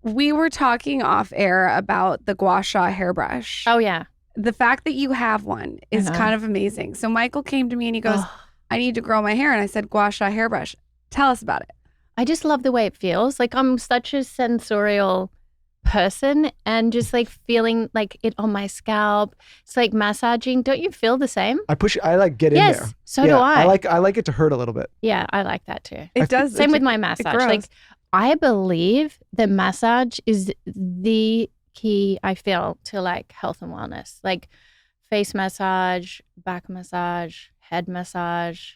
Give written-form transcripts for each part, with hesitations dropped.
we were talking off air about the gua sha hairbrush. Oh, yeah. The fact that you have one is kind of amazing. So Michael came to me and he goes, I need to grow my hair. And I said, gua sha hairbrush. Tell us about it. I just love the way it feels. Like I'm such a sensorial person and just like feeling like it on my scalp. It's like massaging. Don't you feel the same? I like get in there. Yes, so do I. I like it to hurt a little bit. Yeah, I like that too. It does. Same with my massage. Like I believe that massage is the key, I feel, to like health and wellness. Like face massage, back massage, head massage.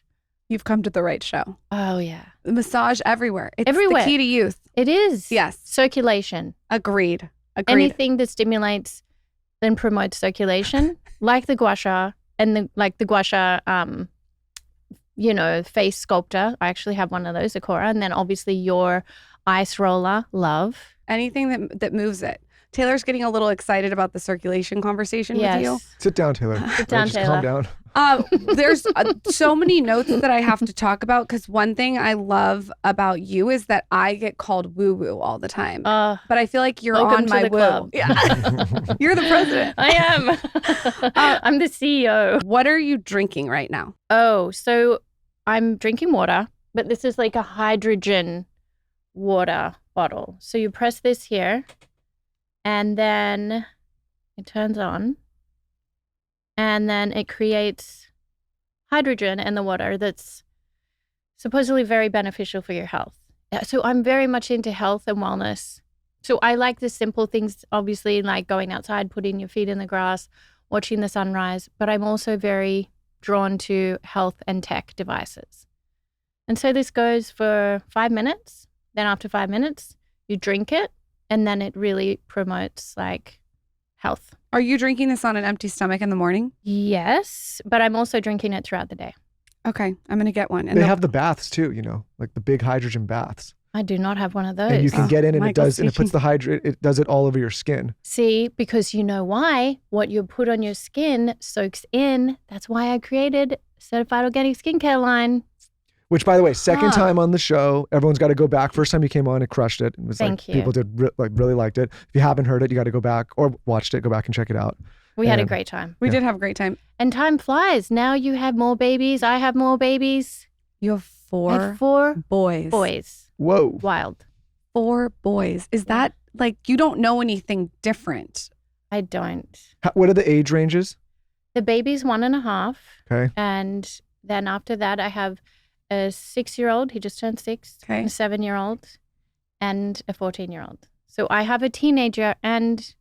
You've come to the right show. Oh, yeah. Massage everywhere. It's everywhere. The key to youth. It is. Yes. Circulation. Agreed. Anything that stimulates and promotes circulation, like the gua sha and the gua sha, face sculptor. I actually have one of those, a KORA. And then obviously your ice roller, love. Anything that moves it. Taylor's getting a little excited about the circulation conversation with you. Sit down, Taylor. Sit down, Taylor. Calm down. There's so many notes that I have to talk about because one thing I love about you is that I get called woo-woo all the time. But I feel like you're on my woo. Club. Yeah. You're the president. I am. I'm the CEO. What are you drinking right now? Oh, so I'm drinking water, but this is like a hydrogen water bottle. So you press this here and then it turns on. And then it creates hydrogen in the water that's supposedly very beneficial for your health. So I'm very much into health and wellness. So I like the simple things, obviously, like going outside, putting your feet in the grass, watching the sunrise. But I'm also very drawn to health and tech devices. And so this goes for 5 minutes. Then after 5 minutes, you drink it. And then it really promotes like health. Are you drinking this on an empty stomach in the morning? Yes, but I'm also drinking it throughout the day. Okay, I'm going to get one. And they have the baths too, like the big hydrogen baths. I do not have one of those. And you can get in and Michael's it puts it does it all over your skin. See, because you know why? What you put on your skin soaks in. That's why I created Certified Organic Skincare line. Which, by the way, second time on the show, everyone's got to go back. First time you came on, it crushed it. It was Thank you. People really liked it. If you haven't heard it, you got to go back or watched it. Go back and check it out. We had a great time. We did have a great time. And time flies. Now you have more babies. I have more babies. You have I have 4 boys. Boys. Whoa. Wild. 4 boys. Is that like you don't know anything different? I don't. What are the age ranges? The baby's 1.5. Okay. And then after that, I have a 6-year-old, he just turned 6, okay. A 7-year-old, and a 14-year-old. So I have a teenager and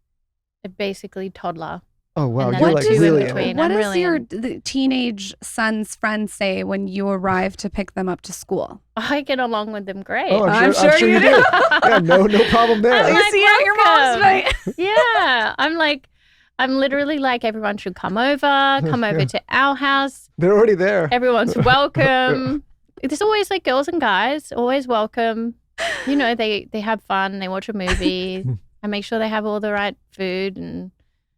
a basically toddler. Oh, wow. You're what like does, really in between. What I'm does really your the teenage son's friends say when you arrive to pick them up to school? I get along with them great. Oh, I'm sure you do. Yeah, no problem there. I'm You like, see how your mom's right. Yeah. I'm literally like, everyone should come over to our house. They're already there. Everyone's welcome. There's always like girls and guys, always welcome. They have fun. They watch a movie. I make sure they have all the right food. And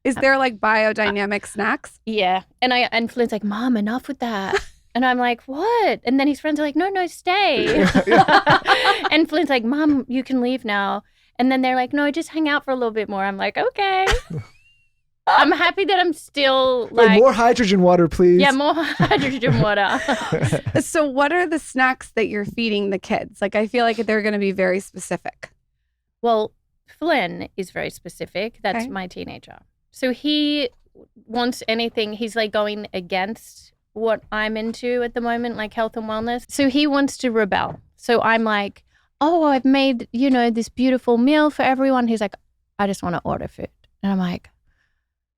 is there like biodynamic snacks? Yeah. And Flynn's like, Mom, enough with that. And I'm like, what? And then his friends are like, no, stay. And Flynn's like, Mom, you can leave now. And then they're like, no, just hang out for a little bit more. I'm like, okay. I'm happy that I'm still like more hydrogen water, please. Yeah, more hydrogen water. So what are the snacks that you're feeding the kids? Like, I feel like they're going to be very specific. Well, Flynn is very specific. That's my teenager. So he wants anything. He's like going against what I'm into at the moment, like health and wellness. So he wants to rebel. So I'm like, oh, I've made, this beautiful meal for everyone. He's like, I just want to order food. And I'm like,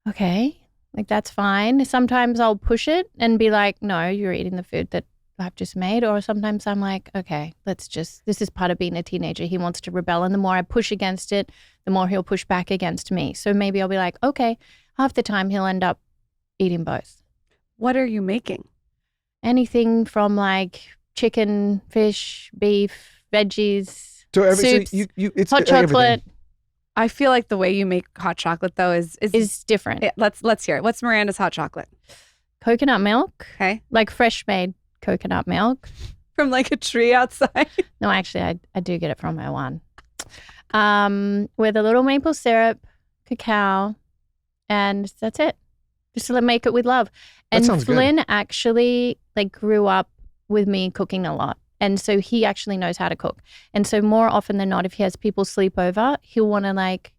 okay, like that's fine. Sometimes I'll push it and be like, no, you're eating the food that I've just made. Or sometimes I'm like, okay, this is part of being a teenager. He wants to rebel. And the more I push against it, the more he'll push back against me. So maybe I'll be like, okay, half the time he'll end up eating both. What are you making? Anything from like chicken, fish, beef, veggies, soups, it's hot chocolate. Everything. I feel like the way you make hot chocolate though is different. Let's hear it. What's Miranda's hot chocolate? Coconut milk. Okay. Like fresh made coconut milk. From like a tree outside? No, actually I do get it from my one. with a little maple syrup, cacao, and that's it. Just to make it with love. And Flynn actually like grew up with me cooking a lot. And so he actually knows how to cook. And so more often than not, if he has people sleep over, he'll want to like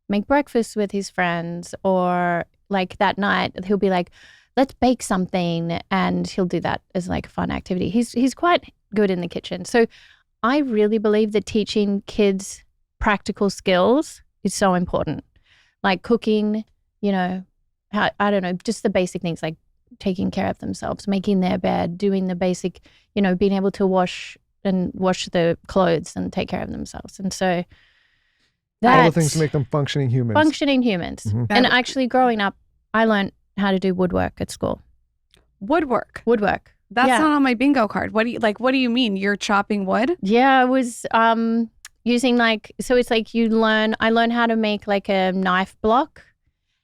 make breakfast with his friends, or like that night he'll be like, let's bake something, and he'll do that as like a fun activity. He's quite good in the kitchen. So I really believe that teaching kids practical skills is so important. Like cooking, you know, I don't know, just the basic things like taking care of themselves, making their bed, doing the basic, you know, being able to wash the clothes and take care of themselves. And so that's all the things to make them functioning humans. Mm-hmm. And actually growing up, I learned how to do woodwork at school. Woodwork. That's not on my bingo card. What do you mean? You're chopping wood? Yeah, I was using like, so it's like I learned how to make like a knife block.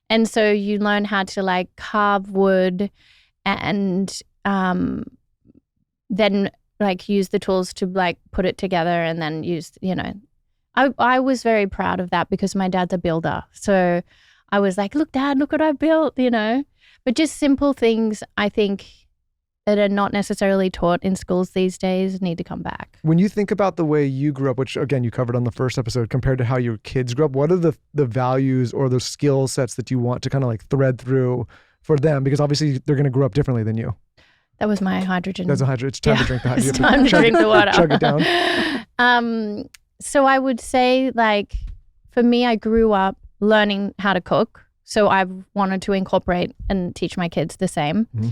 And so you learn how to like carve wood and then like use the tools to like put it together, and then use, you know, I was very proud of that because my dad's a builder. So I was like, look, Dad, look what I built, you know. But just simple things, I think, that are not necessarily taught in schools these days need to come back. When you think about the way you grew up, which again, you covered on the first episode, compared to how your kids grew up, what are the values or the skill sets that you want to kind of like thread through for them? Because obviously they're going to grow up differently than you. That was my hydrogen. That's a hydrogen. It's time to drink the hydrogen. It's time to drink the water. Chug it down. So I would say, like, for me, I grew up learning how to cook. So I wanted to incorporate and teach my kids the same. Mm-hmm.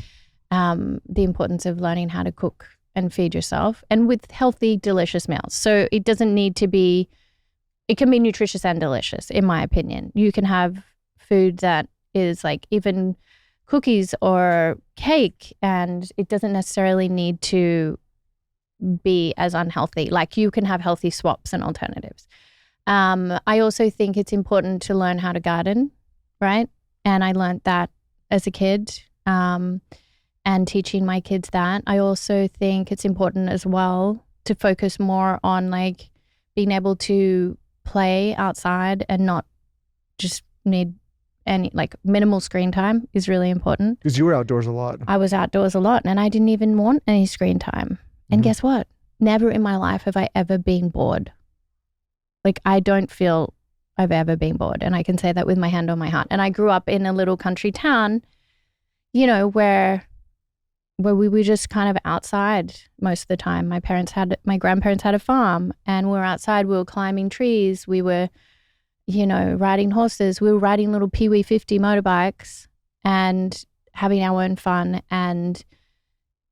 The importance of learning how to cook and feed yourself, and with healthy, delicious meals. So it doesn't need to be, it can be nutritious and delicious, in my opinion. You can have food that is like even cookies or cake, and it doesn't necessarily need to be as unhealthy. Like you can have healthy swaps and alternatives. I also think it's important to learn how to garden, right? And I learned that as a kid. And teaching my kids that. I also think it's important as well to focus more on like being able to play outside and not just need any, like minimal screen time is really important. Because you were outdoors a lot. I was outdoors a lot, and I didn't even want any screen time. And guess what? Never in my life have I ever been bored. Like I don't feel I've ever been bored. And I can say that with my hand on my heart. And I grew up in a little country town, you know, where we were just kind of outside most of the time. My grandparents had a farm, and we were outside. We were climbing trees. We were, you know, riding horses. We were riding little Pee-wee 50 motorbikes and having our own fun. And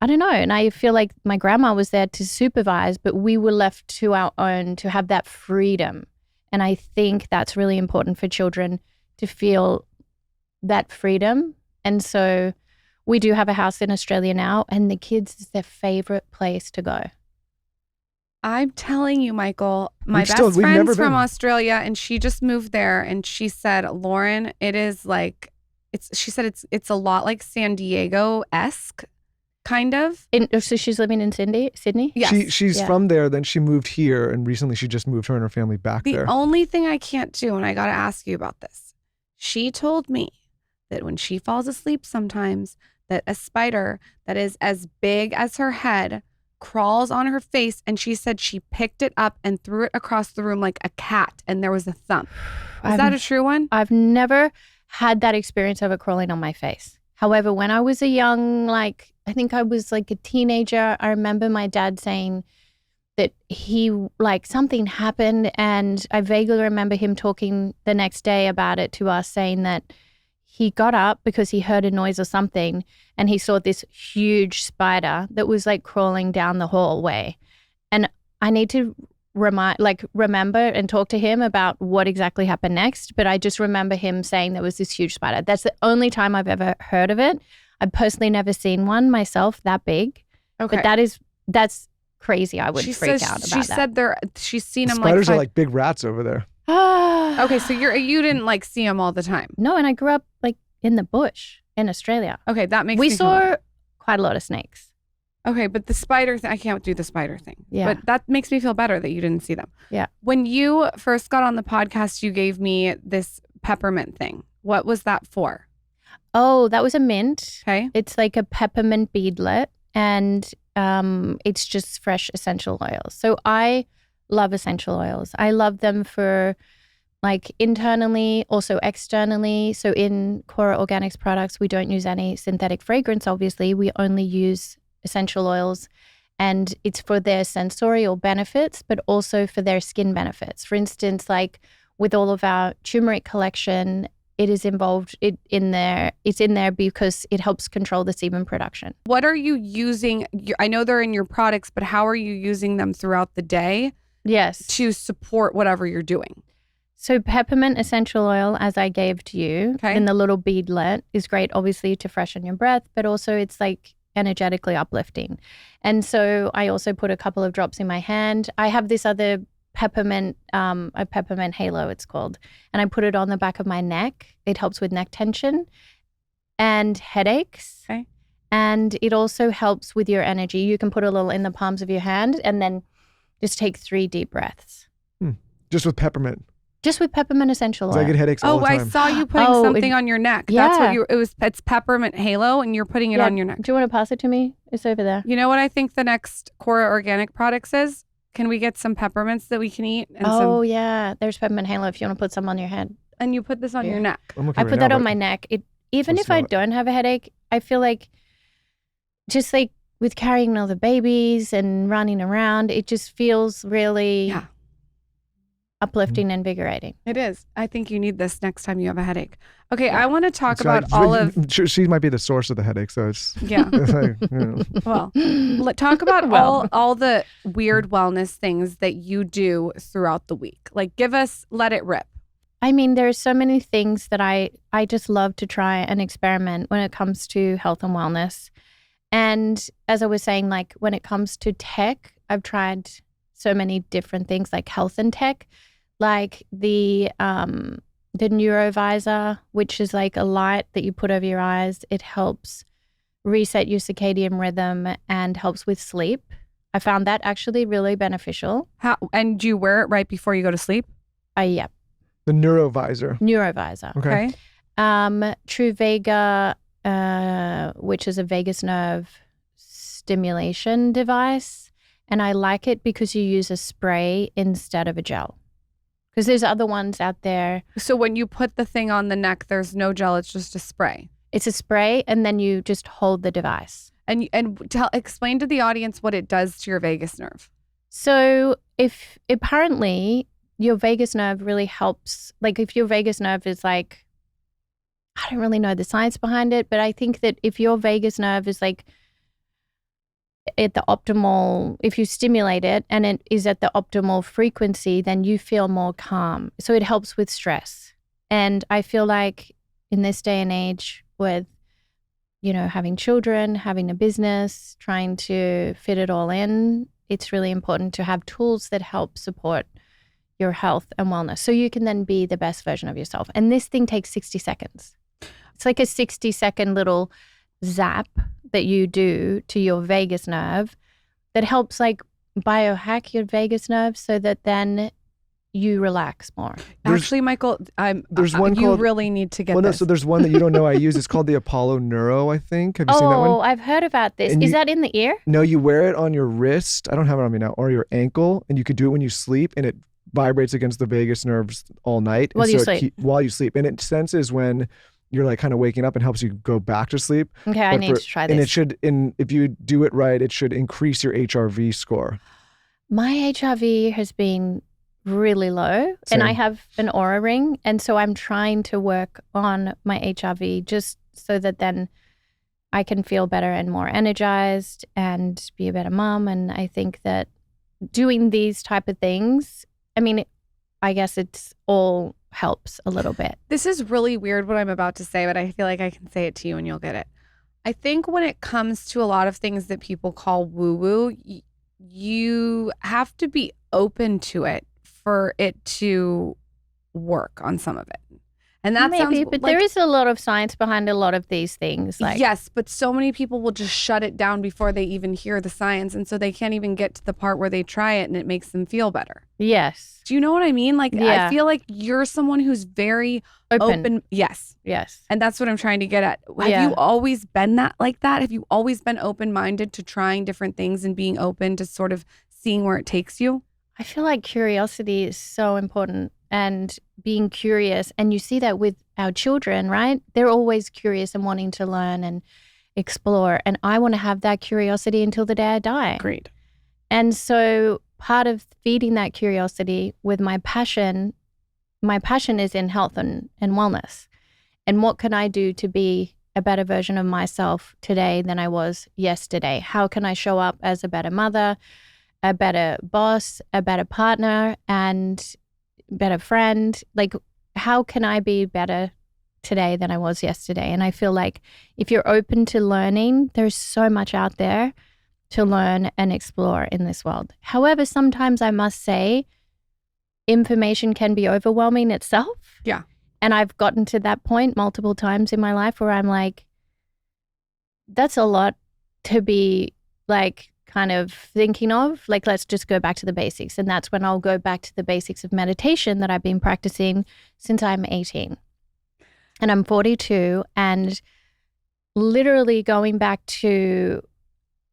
I don't know. And I feel like my grandma was there to supervise, but we were left to our own to have that freedom. And I think that's really important for children to feel that freedom. And so we do have a house in Australia now, and the kids is their favorite place to go. I'm telling you, Michael, my best friend's from Australia, and she just moved there, and she said, Lauren, it is like, she said it's a lot like San Diego-esque, kind of. So she's living in Sydney? Yes. She's from there, then she moved here, and recently she just moved her and her family back there. The only thing I can't do, and I got to ask you about this, she told me that when she falls asleep sometimes, that a spider that is as big as her head crawls on her face, and she said she picked it up and threw it across the room like a cat, and there was a thump. Is that a true one? I've never had that experience of it crawling on my face. However, when I was a young, like, I think I was like a teenager, I remember my dad saying that he, like, something happened, and I vaguely remember him talking the next day about it to us, saying that he got up because he heard a noise or something, and he saw this huge spider that was like crawling down the hallway. And I need to remember and talk to him about what exactly happened next. But I just remember him saying there was this huge spider. That's the only time I've ever heard of it. I've personally never seen one myself that big. Okay. But that's crazy. I would freak out about that. She said she's seen them spiders are like big rats over there. Okay, so you didn't like see them all the time. No, and I grew up like in the bush in Australia. Okay, that makes we saw quite a lot of snakes. Okay, but the spider thing, I can't do the spider thing. Yeah. But that makes me feel better that you didn't see them. Yeah. When you first got on the podcast, you gave me this peppermint thing. What was that for? Oh, that was a mint. Okay. It's like a peppermint beadlet, and it's just fresh essential oils. So I love essential oils. I love them for like internally, also externally. So in KORA Organics products, we don't use any synthetic fragrance, obviously. We only use essential oils, and it's for their sensorial benefits, but also for their skin benefits. For instance, like with all of our turmeric collection, it is involved in there. It's in there because it helps control the sebum production. What are you using? I know they're in your products, but how are you using them throughout the day Yes. to support whatever you're doing? So peppermint essential oil, as I gave to you, Okay. in the little beadlet, is great, obviously, to freshen your breath, but also it's like energetically uplifting. And so I also put a couple of drops in my hand. I have this other peppermint, a peppermint halo, it's called, and I put it on the back of my neck. It helps with neck tension and headaches. Okay. And it also helps with your energy. You can put a little in the palms of your hand and then just take 3 deep breaths. Just with peppermint. Just with peppermint essential oil. 'Cause I get headaches all Oh, the I time. saw you putting Oh, something on your neck. That's yeah. what it's peppermint halo and you're putting it Yeah. on your neck. Do you want to pass it to me? It's over there. You know what I think the next KORA Organic products is? Can we get some peppermints that we can eat? And Oh, yeah. There's peppermint halo if you want to put some on your head. and you put this on Yeah. your neck. I'm okay I right put now, that on but my neck. Even I'll if I smell it. don't have a headache, I feel like just like with carrying all the babies and running around, it just feels really Yeah. uplifting and invigorating. It is. I think you need this next time you have a headache. Okay, Yeah. I want to talk So about all of She might be the source of the headache, so it's. yeah. it's like, Well, talk about Well. all the weird wellness things that you do throughout the week. Like let it rip. I mean, there's so many things that I just love to try and experiment when it comes to health and wellness. And as I was saying, like when it comes to tech, I've tried so many different things like health and tech, like the neurovisor, which is like a light that you put over your eyes. It helps reset your circadian rhythm and helps with sleep. I found that actually really beneficial. How and do you wear it right before you go to sleep? Yeah, the neurovisor. neurovisor. Okay. True Vega, which is a vagus nerve stimulation device. And I like it because you use a spray instead of a gel. Because there's other ones out there. So when you put the thing on the neck, there's no gel, it's just a spray. It's a spray and then you just hold the device. And explain to the audience what it does to your vagus nerve. So if apparently your vagus nerve really helps, like if your vagus nerve is like, I don't really know the science behind it, but I think that if your vagus nerve is like at the optimal, if you stimulate it and it is at the optimal frequency, then you feel more calm. So it helps with stress. And I feel like in this day and age with, you know, having children, having a business, trying to fit it all in, it's really important to have tools that help support your health and wellness so you can then be the best version of yourself. And this thing takes 60 seconds. It's like a 60-second little zap that you do to your vagus nerve that helps like biohack your vagus nerve so that then you relax more. Actually, Michael, there's one you called- really need to get Well, no, this. so there's one that you don't know I use. It's called the Apollo Neuro, I think. Have you seen that one? Oh, I've heard about this. And Is you- that in the ear? No, you wear it on your wrist. I don't have it on me now, or your ankle, and you could do it when you sleep, and it vibrates against the vagus nerves all night. While and you so sleep. While you sleep, and it senses when you're like kind of waking up and helps you go back to sleep. Okay, I But need to try And it this. should, if you do it right, it should increase your HRV score. My HRV has been really low and I Same. have an Aura ring. And so I'm trying to work on my HRV just so that then I can feel better and more energized and be a better mom. And I think that doing these type of things, I mean, I guess it's all helps a little bit. This is really weird what I'm about to say, but I feel like I can say it to you and you'll get it. I think when it comes to a lot of things that people call woo-woo, you have to be open to it for it to work on some of it. And that Maybe, sounds but like, there is a lot of science behind a lot of these things. Like, yes, but so many people will just shut it down before they even hear the science. And so they can't even get to the part where they try it and it makes them feel better. yes, Do you know what I mean? Like, I Yeah. feel like you're someone who's very open. Yes. Yes. And that's what I'm trying to get at. Have Yeah. you always been like that? Have you always been open-minded to trying different things and being open to sort of seeing where it takes you? I feel like curiosity is so important and being curious. And you see that with our children, right? They're always curious and wanting to learn and explore. And I want to have that curiosity until the day I die. Agreed. And so part of feeding that curiosity with my passion is in health and wellness. And what can I do to be a better version of myself today than I was yesterday? How can I show up as a better mother, a better boss, a better partner, and better friend? Like, how can I be better today than I was yesterday? And I feel like if you're open to learning, there's so much out there to learn and explore in this world. However, sometimes I must say, information can be overwhelming itself. Yeah. And I've gotten to that point multiple times in my life where I'm like, that's a lot to be like kind of thinking of. Like, let's just go back to the basics. And that's when I'll go back to the basics of meditation that I've been practicing since I'm 18. And I'm 42, and literally going back to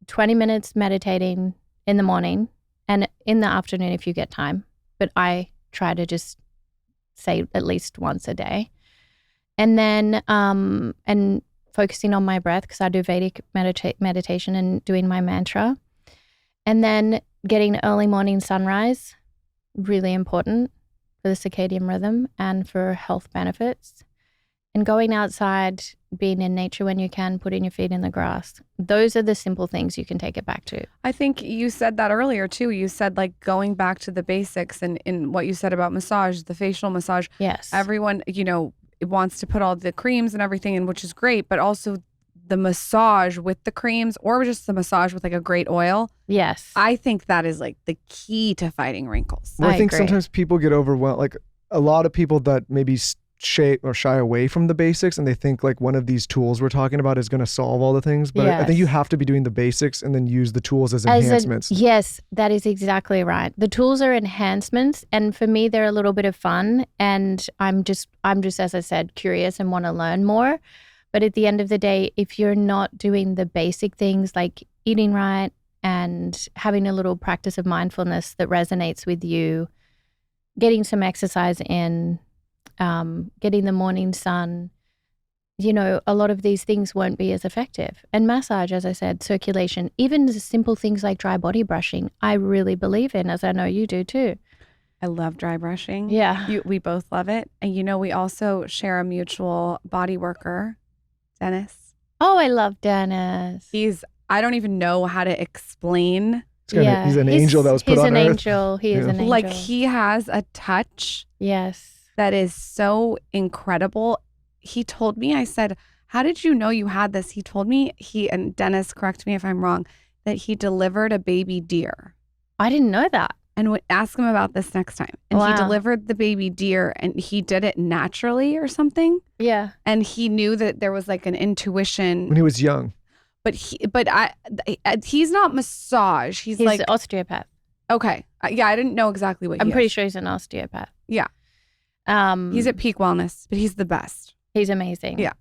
20 minutes meditating in the morning and in the afternoon if you get time. But I try to just say at least once a day. And then and focusing on my breath, because I do Vedic meditation and doing my mantra. And then getting early morning sunrise, really important for the circadian rhythm and for health benefits. And going outside, being in nature when you can, putting your feet in the grass. Those are the simple things you can take it back to. I think you said that earlier too. You said like going back to the basics, and in what you said about massage, the facial massage. Yes. Everyone, wants to put all the creams and everything in, which is great, but also the massage with the creams or just the massage with like a great oil. Yes. I think that is like the key to fighting wrinkles. Well, I think agree. sometimes people get overwhelmed. Like a lot of people that maybe shy away from the basics, and they think like one of these tools we're talking about is going to solve all the things. But I think you Yes. have to be doing the basics and then use the tools as enhancements. Yes, that is exactly right. The tools are enhancements, and for me, they're a little bit of fun. And I'm just, as I said, curious and want to learn more. But at the end of the day, if you're not doing the basic things like eating right and having a little practice of mindfulness that resonates with you, getting some exercise in, getting the morning sun, a lot of these things won't be as effective. And massage, as I said, circulation, even the simple things like dry body brushing, I really believe in, as I know you do too. I love dry brushing. Yeah. We both love it. And we also share a mutual body worker, Dennis. Oh, I love Dennis. I don't even know how to explain. He's an angel that was put on He's an earth. angel. He is Yeah. an angel. Like, he has a touch Yes. that is so incredible. He told me, I said, how did you know you had this? He told me and Dennis, correct me if I'm wrong, that he delivered a baby deer. I didn't know that. And ask him about this next time. And he Wow. delivered the baby deer, and he did it naturally or something. Yeah. And he knew that there was like an intuition. When he was young. But he's not massage. He's He's like, an osteopath. okay. Yeah, I didn't know exactly what I'm he pretty is. sure he's an osteopath. Yeah. He's He's at peak wellness, but he's the best. He's amazing. Yeah.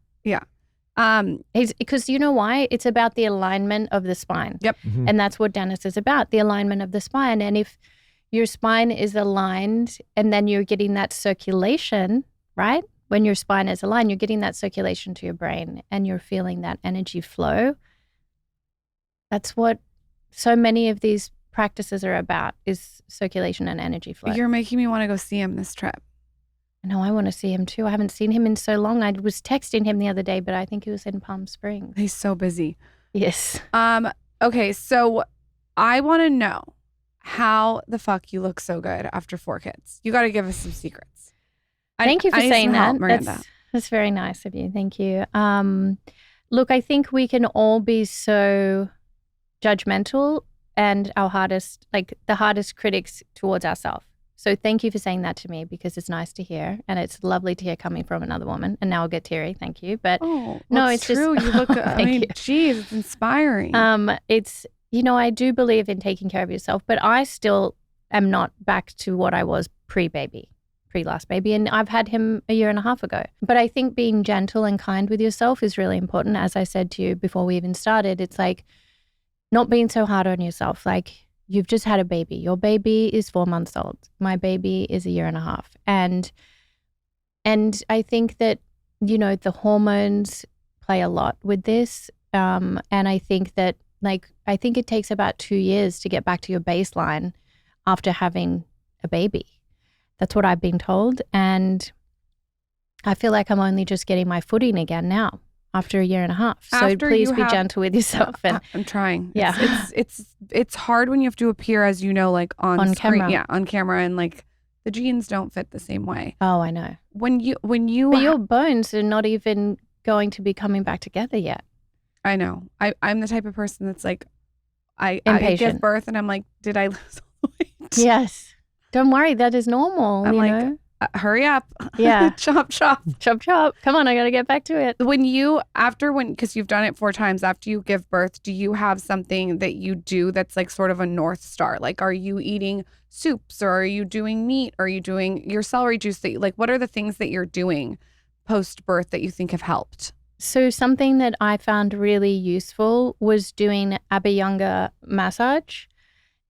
He's because you know why? It's about the alignment of the spine. Yep. Mhm. And that's what Dennis is about, the alignment of the spine. And if your spine is aligned and then you're getting that circulation, right? When your spine is aligned, you're getting that circulation to your brain and you're feeling that energy flow. That's what so many of these practices are about, is circulation and energy flow. You're making me want to go see him this trip. No, I want to see him too. I haven't seen him in so long. I was texting him the other day, but I think he was in Palm Springs. He's so busy. Yes. Okay, so I want to know how the fuck you look so good after 4 kids. You got to give us some secrets. Thank you for I need saying some help, that. Miranda. That's very nice of you. Thank you. Look, I think we can all be so judgmental and the hardest critics towards ourselves. So thank you for saying that to me, because it's nice to hear, and it's lovely to hear coming from another woman. And now I'll get teary. Thank you. But Oh, no, well, it's true. just You look. I thank mean, you. geez, it's inspiring. It's, I do believe in taking care of yourself, but I still am not back to what I was pre-last baby. And I've had him a year and a half ago. But I think being gentle and kind with yourself is really important. As I said to you before we even started, it's like not being so hard on yourself. Like, you've just had a baby. Your baby is 4 months old. My baby is a year and a half. And I think that, the hormones play a lot with this. And I think that, I think it takes about 2 years to get back to your baseline after having a baby. That's what I've been told. And I feel like I'm only just getting my footing again now after a year and a half. So After please you be have- gentle with yourself. And I'm trying. Yeah. It's hard when you have to appear, as you know, like on screen. camera. Yeah, on camera, and like the jeans don't fit the same way. Oh, I know. When you But your bones are not even going to be coming back together yet. I know. I'm the type of person that's like, I Impatient. give birth and I'm like, did I lose all the weight? Yes. Don't worry. That is normal. I'm you like, know? Hurry up. Yeah. Chop, chop. Chop, chop. Come on. I got to get back to it. Because you've done it 4 times, after you give birth, do you have something that you do that's like sort of a North Star? Like, are you eating soups, or are you doing meat? Or are you doing your celery juice? What are the things that you're doing post birth that you think have helped? So something that I found really useful was doing Abhyanga massage,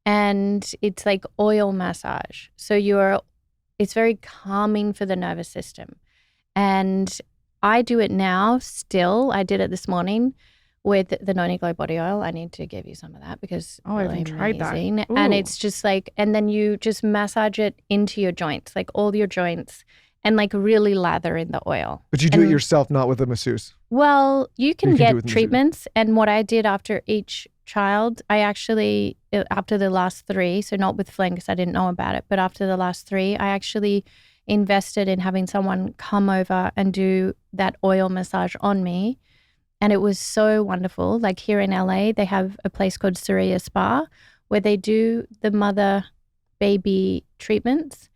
and it's like oil massage. So it's very calming for the nervous system. And I do it now still. I did it this morning with the non-glow body oil. I need to give you some of that because I haven't tried that. amazing. Ooh. And it's just like, and then you just massage it into your joints, like all your joints, and like really lather in the oil. But you do it yourself, not with a masseuse. Well, you can do it get with masseuse. treatments. And what I did after each child, I actually, after the last 3, so not with Flynn because I didn't know about it, but after the last 3, I actually invested in having someone come over and do that oil massage on me. And it was so wonderful. Like here in LA, they have a place called Surya Spa where they do the mother-baby treatments.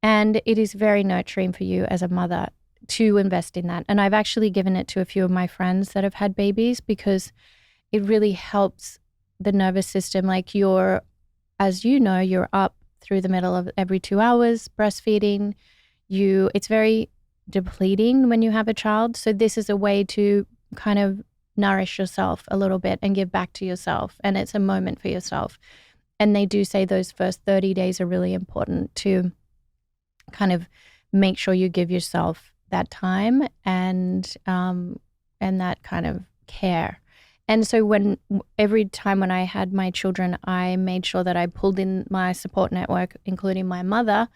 And it is very nurturing for you as a mother to invest in that. And I've actually given it to a few of my friends that have had babies because it really helps the nervous system. Like as you know, you're up through the middle of every 2 hours breastfeeding. It's very depleting when you have a child. So this is a way to kind of nourish yourself a little bit and give back to yourself. And it's a moment for yourself. And they do say those first 30 days are really important to kind of make sure you give yourself that time and that kind of care. And so every time when I had my children, I made sure that I pulled in my support network, including my mother,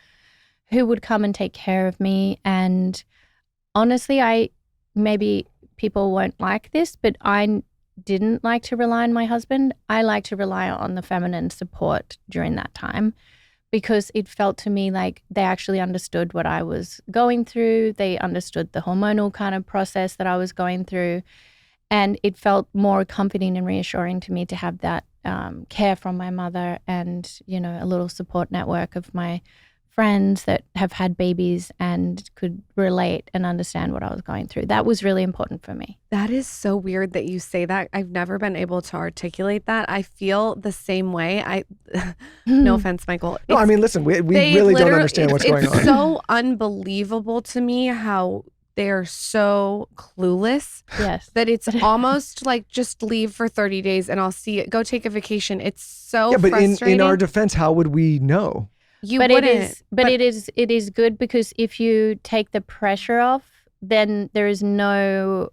who would come and take care of me. And honestly, maybe people won't like this, but I didn't like to rely on my husband. I like to rely on the feminine support during that time, because it felt to me like they actually understood what I was going through. They understood the hormonal kind of process that I was going through. And it felt more comforting and reassuring to me to have that care from my mother and, a little support network of my friends that have had babies and could relate and understand what I was going through. That was really important for me. That is so weird that you say that. I've never been able to articulate that. I feel the same way. No offense, Michael. No, I mean, listen, we really don't understand what's going on. It's so unbelievable to me how they're so clueless. Yes. That it's almost like just leave for 30 days and I'll see it. Go take a vacation. It's so but frustrating. in our defense, how would we know? It is good because if you take the pressure off, then there is no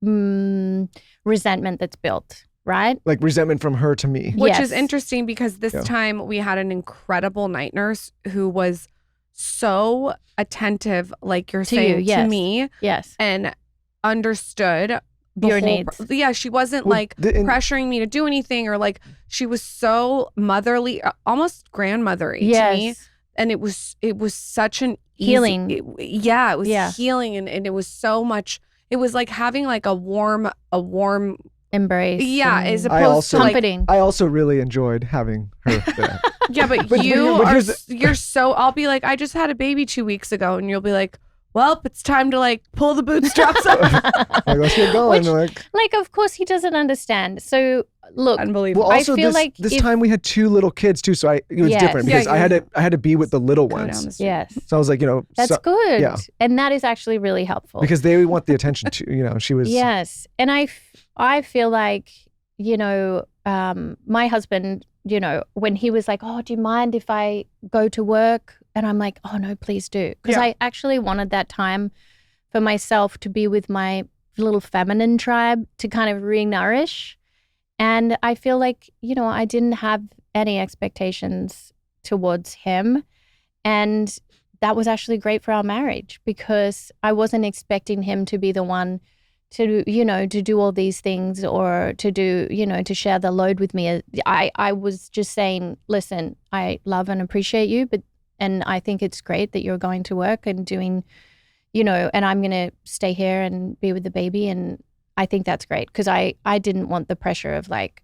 resentment that's built, right? Like resentment from her to me. Which Yes. is interesting because this time we had an incredible night nurse who was so attentive, like you're saying, yes. to me. Yes. And understood Your needs. Yeah, she wasn't pressuring me to do anything, or like she was so motherly, almost grandmothery to me. And it was such an healing. It was healing, and it was so much. It was like having like a warm embrace. Yeah, and as opposed to like, comforting. I also really enjoyed having her there. yeah, but But you're so, I'll be like, I just had a baby 2 weeks ago, and you'll be like, well, it's time to like pull the bootstraps up. Like, let's get going. Like, of course he doesn't understand. So look, Unbelievable. Well, also I feel this, like this if- time we had 2 little kids too, so it was Yes. different Yeah, because yeah, I had to be with the little Go down ones. the street. yes, So I was like, that's good. yeah. And that is actually really helpful. because they want the attention too. She was. Yes. And I feel like, my husband, when he was like, oh, do you mind if I go to work? And I'm like, oh, no, please do. Because Yeah. I actually wanted that time for myself to be with my little feminine tribe to kind of re-nourish. And I feel like, I didn't have any expectations towards him. And that was actually great for our marriage because I wasn't expecting him to be the one to, to do all these things or to do, to share the load with me. I was just saying, listen, I love and appreciate you, and I think it's great that you're going to work and doing, and I'm going to stay here and be with the baby. And I think that's great because I didn't want the pressure of like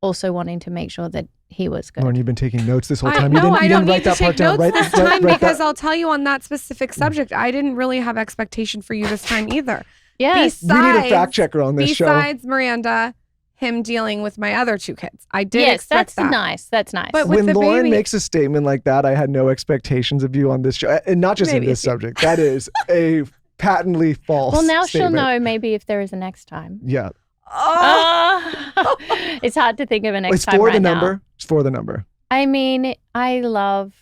also wanting to make sure that he was good. Lauren, you've been taking notes this whole time. I You don't didn't need write to that part take down. notes this time Write because that. I'll tell you on that specific subject, I didn't really have expectation for you this time either. Yes. We need a fact checker on this show. Besides Miranda, him dealing with my other 2 kids. I did Yes, expect that's that. nice. That's nice. But with When the Lauren baby- makes a statement like that, I had no expectations of you on this show, and not just Maybe in this a few. subject. That is a patently false. well, now statement. she'll know maybe if there is a next time. Yeah, Oh, It's hard to think of a next it's time for right the now. number. It's for the number. I mean, I love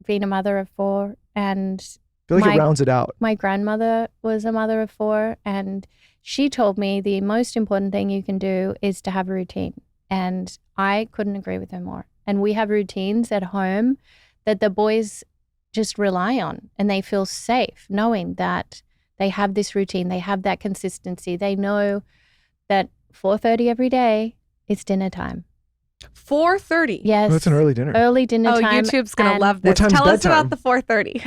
being a mother of 4, and I feel like it My- rounds it out. my grandmother was a mother of 4, and she told me the most important thing you can do is to have a routine. And I couldn't agree with her more. And we have routines at home that the boys just rely on, and they feel safe knowing that they have this routine, they have that consistency. They know that 4:30 every day it's dinner time. 4:30. Yes. Oh, that's an early dinner. Early dinner Oh, time. YouTube's going to and- love What this. time's Tell us bedtime? about the 4:30.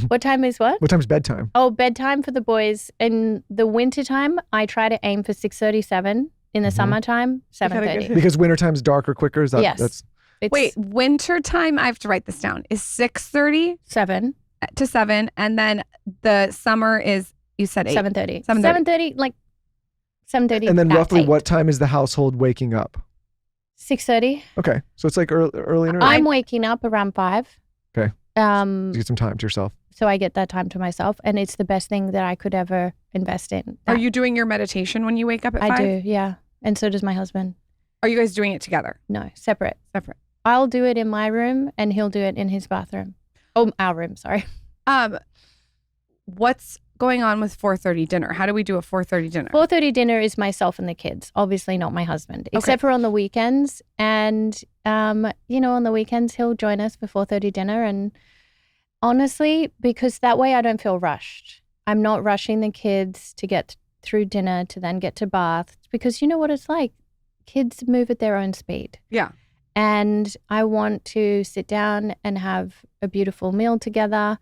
What time is what? What time's bedtime? Oh, bedtime for the boys. In the wintertime, I try to aim for 6:37. In the Mhm. summertime, gotta 7:30. get- Because wintertime's darker quicker. Is that? Yes. That's It's Wait, winter time, I have to write this down, is 6:30 7, to 7. And then the summer is, you said 8. 7:30. 7:30. 7:30, like 7:30. and then at roughly 8. what time is the household waking up? 6:30. Okay, so it's like early and early. I'm waking up around 5. Okay. Um, You get some time to yourself. so I get that time to myself, and it's the best thing that I could ever invest in. Are you doing your meditation when you wake up at 5? I do, yeah. And so does my husband. Are you guys doing it together? No, separate. Separate. I'll do it in my room, and he'll do it in his bathroom. Oh, our room. Sorry. What's going on with 4:30 dinner? How do we do a 4:30 dinner? 4:30 dinner is myself and the kids. Obviously not my husband, except for on the weekends. And on the weekends he'll join us for 4:30 dinner. And honestly, because that way I don't feel rushed. I'm not rushing the kids to get through dinner to then get to bath, because you know what it's like. Kids move at their own speed. Yeah. And I want to sit down and have a beautiful meal together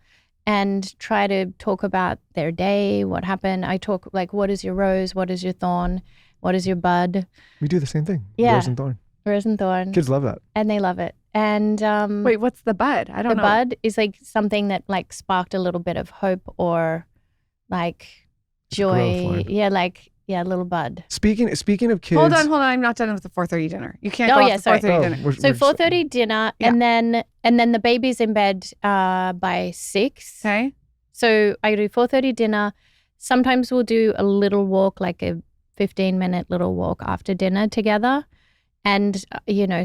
and try to talk about their day, what happened. I talk like, what is your rose? What is your thorn? What is your bud? We do the same thing. Yeah. Rose and thorn. Rose and thorn. Kids love that. And they love it. And Wait, what's the bud? I don't the know. bud is like something that like sparked a little bit of hope or like It's a growth joy. line. Yeah, a little bud. Speaking of kids. Hold on. I'm not done with the 4:30 dinner. You can't Oh, go yeah, off the sorry. 4:30 dinner. we're So 4:30 dinner, Yeah. and then the baby's in bed by 6. Okay. So I do 4:30 dinner. Sometimes we'll do a little walk, like a 15-minute little walk after dinner together. And,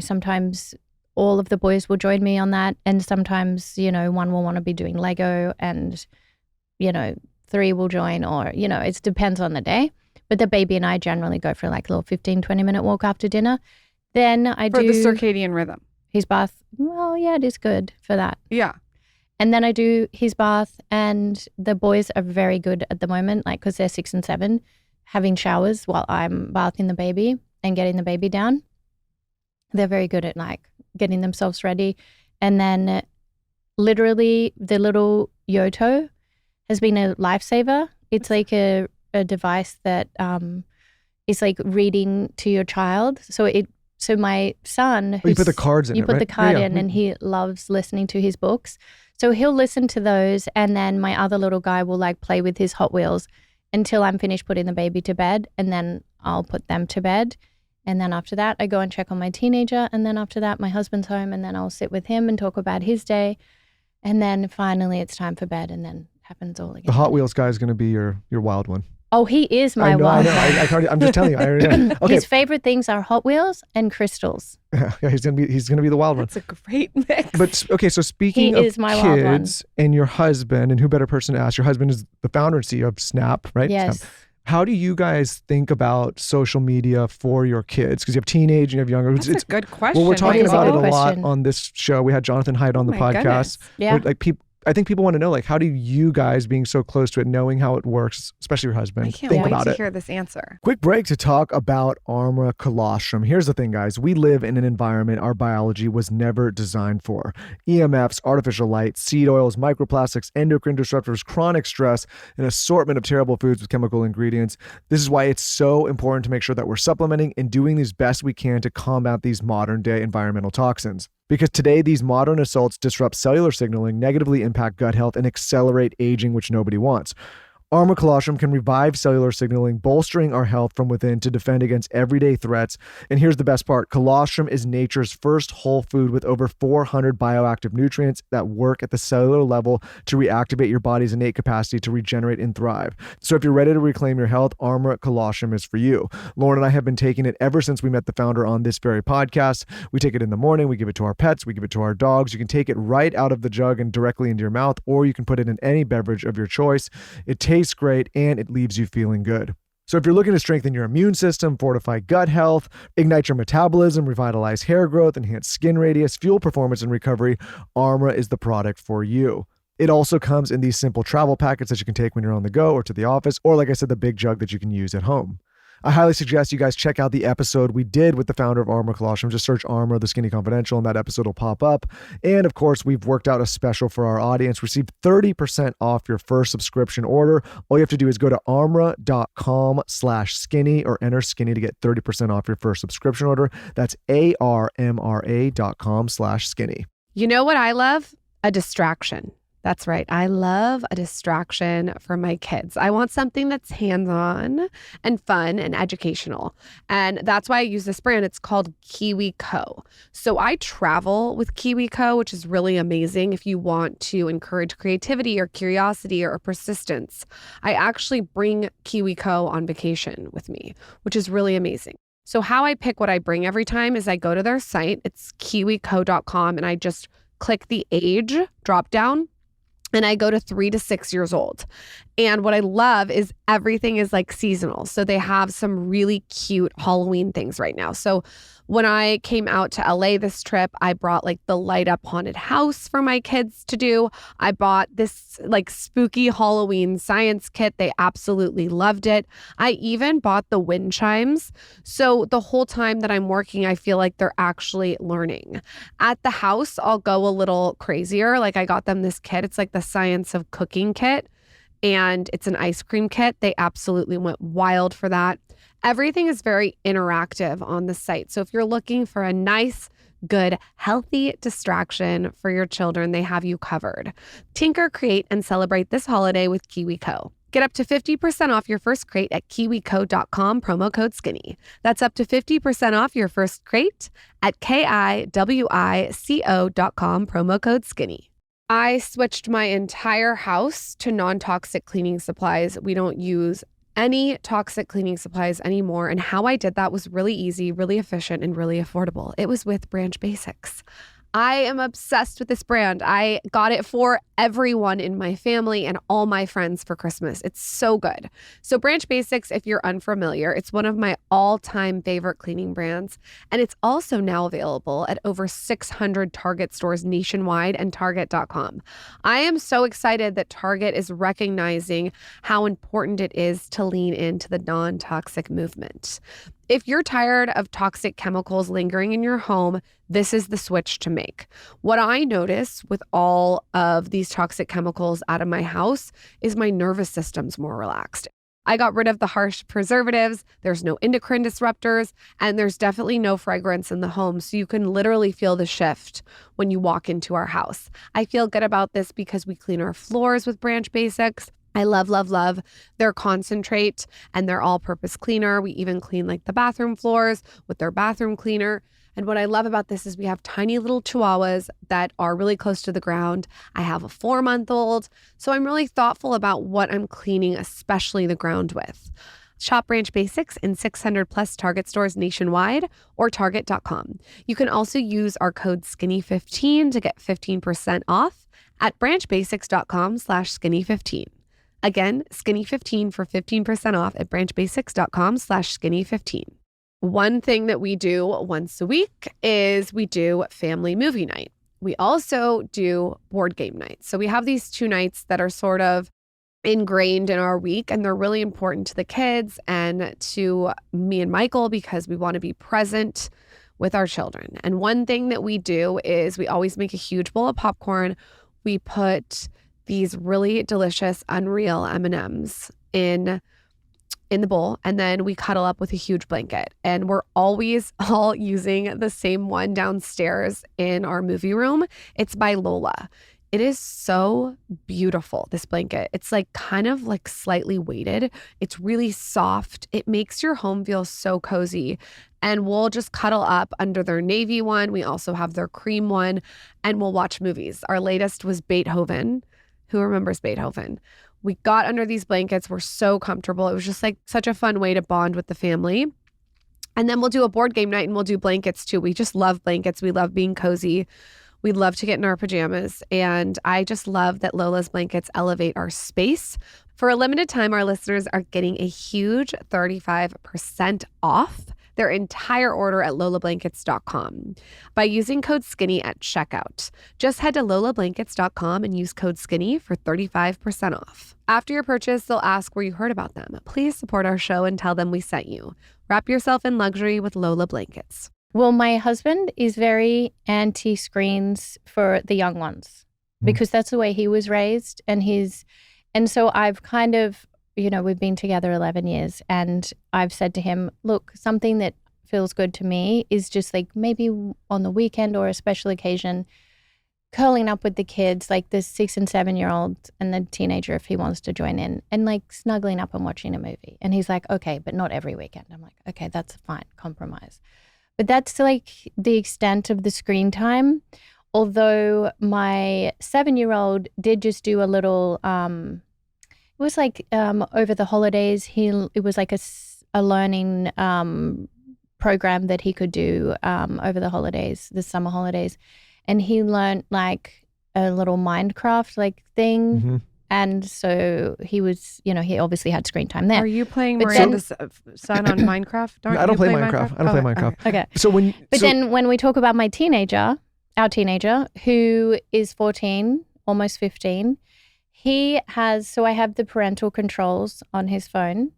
sometimes all of the boys will join me on that. And sometimes, one will want to be doing Lego and, 3 will join, or, it depends on the day. But the baby and I generally go for like a little 15, 20-minute walk after dinner. Then I For do the circadian rhythm. his bath. Well, yeah, it is good for that. Yeah. And then I do his bath, and the boys are very good at the moment, like because they're 6 and 7, having showers while I'm bathing the baby and getting the baby down. They're very good at like getting themselves ready. And then literally the little Yoto has been a lifesaver. It's like a device that is like reading to your child. So my son, you put the cards in you it, put right? the card Yeah. in, and he loves listening to his books. So he'll listen to those, and then my other little guy will like play with his Hot Wheels until I'm finished putting the baby to bed, and then I'll put them to bed. And then after that, I go and check on my teenager, and then after that, my husband's home, and then I'll sit with him and talk about his day. And then finally it's time for bed, and then it happens all again. The Hot Wheels guy is going to be your wild one. Oh, he is my I know. wild I'm just telling you. I already know. Okay. His favorite things are Hot Wheels and crystals. Yeah, he's gonna be the wild one. That's a great mix. But okay, so speaking He of is my wild one. kids and your husband, and who better person to ask? Your husband is the founder and CEO of Snap, right? Yes. Snap. How do you guys think about social media for your kids? Because you have teenage and you have younger. That's a good question. Well, we're talking is a about it good a lot question. on this show. We had Jonathan Haidt on the my podcast. goodness. Yeah. Like I think people want to know, like, how do you guys, being so close to it, knowing how it works, especially your husband, I can't think wait about to it? hear this answer. Quick break to talk about Armra Colostrum. Here's the thing, guys. We live in an environment our biology was never designed for. EMFs, artificial light, seed oils, microplastics, endocrine disruptors, chronic stress, an assortment of terrible foods with chemical ingredients. This is why it's so important to make sure that we're supplementing and doing as best we can to combat these modern day environmental toxins. Because today, these modern assaults disrupt cellular signaling, negatively impact gut health, and accelerate aging, which nobody wants. Armra Colostrum can revive cellular signaling, bolstering our health from within to defend against everyday threats. And here's the best part. Colostrum is nature's first whole food with over 400 bioactive nutrients that work at the cellular level to reactivate your body's innate capacity to regenerate and thrive. So if you're ready to reclaim your health, Armra Colostrum is for you. Lauren and I have been taking it ever since we met the founder on this very podcast. We take it in the morning, we give it to our pets, we give it to our dogs. You can take it right out of the jug and directly into your mouth, or you can put it in any beverage of your choice. It tastes great and it leaves you feeling good. So if you're looking to strengthen your immune system, fortify gut health, ignite your metabolism, revitalize hair growth, enhance skin radius, fuel performance and recovery, Armra is the product for you. It also comes in these simple travel packets that you can take when you're on the go or to the office, or like I said, the big jug that you can use at home. I highly suggest you guys check out the episode we did with the founder of Armra Colostrum. Just search Armra, The Skinny Confidential, and that episode will pop up. And of course, we've worked out a special for our audience. Receive 30% off your first subscription order. All you have to do is go to armra.com/skinny or enter skinny to get 30% off your first subscription order. That's armra.com/skinny. You know what I love? A distraction. That's right. I love a distraction for my kids. I want something that's hands-on and fun and educational. And that's why I use this brand. It's called KiwiCo. So I travel with KiwiCo, which is really amazing if you want to encourage creativity or curiosity or persistence. I actually bring KiwiCo on vacation with me, which is really amazing. So how I pick what I bring every time is I go to their site. It's kiwico.com, and I just click the age drop down. And I go to 3 to 6 years old. And what I love is everything is like seasonal. So they have some really cute Halloween things right now. So when I came out to LA this trip, I brought like the light up haunted house for my kids to do. I bought this like spooky Halloween science kit. They absolutely loved it. I even bought the wind chimes. So the whole time that I'm working, I feel like they're actually learning. At the house, I'll go a little crazier. Like I got them this kit. It's like the science of cooking kit. And it's an ice cream kit. They absolutely went wild for that. Everything is very interactive on the site. So if you're looking for a nice, good, healthy distraction for your children, they have you covered. Tinker, create, and celebrate this holiday with KiwiCo. Get up to 50% off your first crate at kiwico.com, promo code skinny. That's up to 50% off your first crate at kiwico.com, promo code skinny. I switched my entire house to non-toxic cleaning supplies. We don't use any toxic cleaning supplies anymore. And how I did that was really easy, really efficient, and really affordable. It was with Branch Basics. I am obsessed with this brand. I got it for everyone in my family and all my friends for Christmas. It's so good. So Branch Basics, if you're unfamiliar, it's one of my all-time favorite cleaning brands. And it's also now available at over 600 Target stores nationwide and Target.com. I am so excited that Target is recognizing how important it is to lean into the non-toxic movement. If you're tired of toxic chemicals lingering in your home, this is the switch to make. What I notice with all of these toxic chemicals out of my house is my nervous system's more relaxed. I got rid of the harsh preservatives. There's no endocrine disruptors, and there's definitely no fragrance in the home. So you can literally feel the shift when you walk into our house. I feel good about this because we clean our floors with Branch Basics. I love, love, love their concentrate and their all-purpose cleaner. We even clean like the bathroom floors with their bathroom cleaner. And what I love about this is we have tiny little chihuahuas that are really close to the ground. I have a 4-month-old. So I'm really thoughtful about what I'm cleaning, especially the ground with. Shop Branch Basics in 600 plus Target stores nationwide or Target.com. You can also use our code SKINNY15 to get 15% off at branchbasics.com/skinny15. Again, skinny15 for 15% off at branchbasics.com/skinny15. One thing that we do once a week is we do family movie night. We also do board game night. So we have these 2 nights that are sort of ingrained in our week, and they're really important to the kids and to me and Michael because we want to be present with our children. And one thing that we do is we always make a huge bowl of popcorn. We put these really delicious Unreal M&Ms in the bowl, and then we cuddle up with a huge blanket. And we're always all using the same one downstairs in our movie room. It's by Lola. It is so beautiful, this blanket. It's like kind of like slightly weighted. It's really soft. It makes your home feel so cozy. And we'll just cuddle up under their navy one. We also have their cream one, and we'll watch movies. Our latest was Beethoven. Who remembers Beethoven? We got under these blankets. We're so comfortable. It was just like such a fun way to bond with the family. And then we'll do a board game night and we'll do blankets too. We just love blankets. We love being cozy. We love to get in our pajamas. And I just love that Lola's blankets elevate our space. For a limited time, our listeners are getting a huge 35% off their entire order at lolablankets.com by using code SKINNY at checkout. Just head to lolablankets.com and use code SKINNY for 35% off. After your purchase, they'll ask where you heard about them. Please support our show and tell them we sent you. Wrap yourself in luxury with Lola Blankets. Well, my husband is very anti-screens for the young ones because that's the way he was raised. And so I've kind of, we've been together 11 years and I've said to him, look, something that feels good to me is just like maybe on the weekend or a special occasion, curling up with the kids, like the 6 and 7-year-old and the teenager if he wants to join in, and like snuggling up and watching a movie. And he's like, okay, but not every weekend. I'm like, okay, that's fine, compromise. But that's like the extent of the screen time. Although my 7-year-old did just do a little, it was like over the holidays, it was like a learning program that he could do over the holidays, the summer holidays. And he learned like a little Minecraft like thing. Mm-hmm. And so he was, he obviously had screen time there. Are you playing Miranda's son on Minecraft? I don't play Minecraft. I don't play Minecraft. Okay. So then when we talk about our teenager, who is 14, almost 15, I have the parental controls on his phone.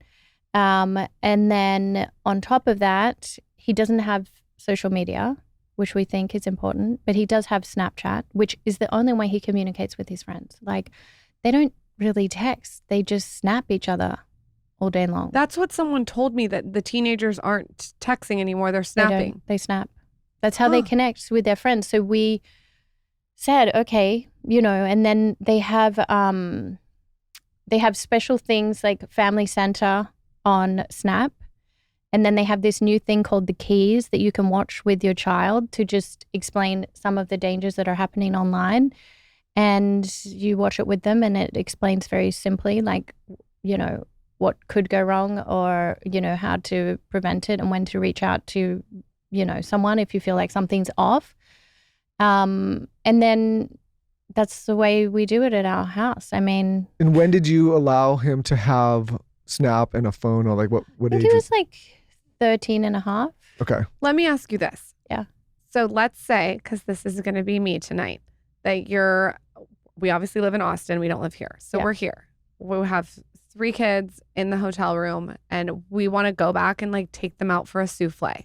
And then on top of that, he doesn't have social media, which we think is important, but he does have Snapchat, which is the only way he communicates with his friends. Like, they don't really text. They just snap each other all day long. That's what someone told me, that the teenagers aren't texting anymore. They're snapping. They snap. That's how they connect with their friends. So we said, okay, and then they have special things like Family Center on Snap. And then they have this new thing called the Keys that you can watch with your child to just explain some of the dangers that are happening online. And you watch it with them and it explains very simply, like, what could go wrong or, how to prevent it and when to reach out to, someone if you feel like something's off. And then that's the way we do it at our house. I mean. And when did you allow him to have Snap and a phone, or like what age? He was like 13 and a half. Okay. Let me ask you this. Yeah. So let's say, because this is going to be me tonight, that we obviously live in Austin. We don't live here. So we're here. We have 3 kids in the hotel room and we want to go back and like take them out for a souffle.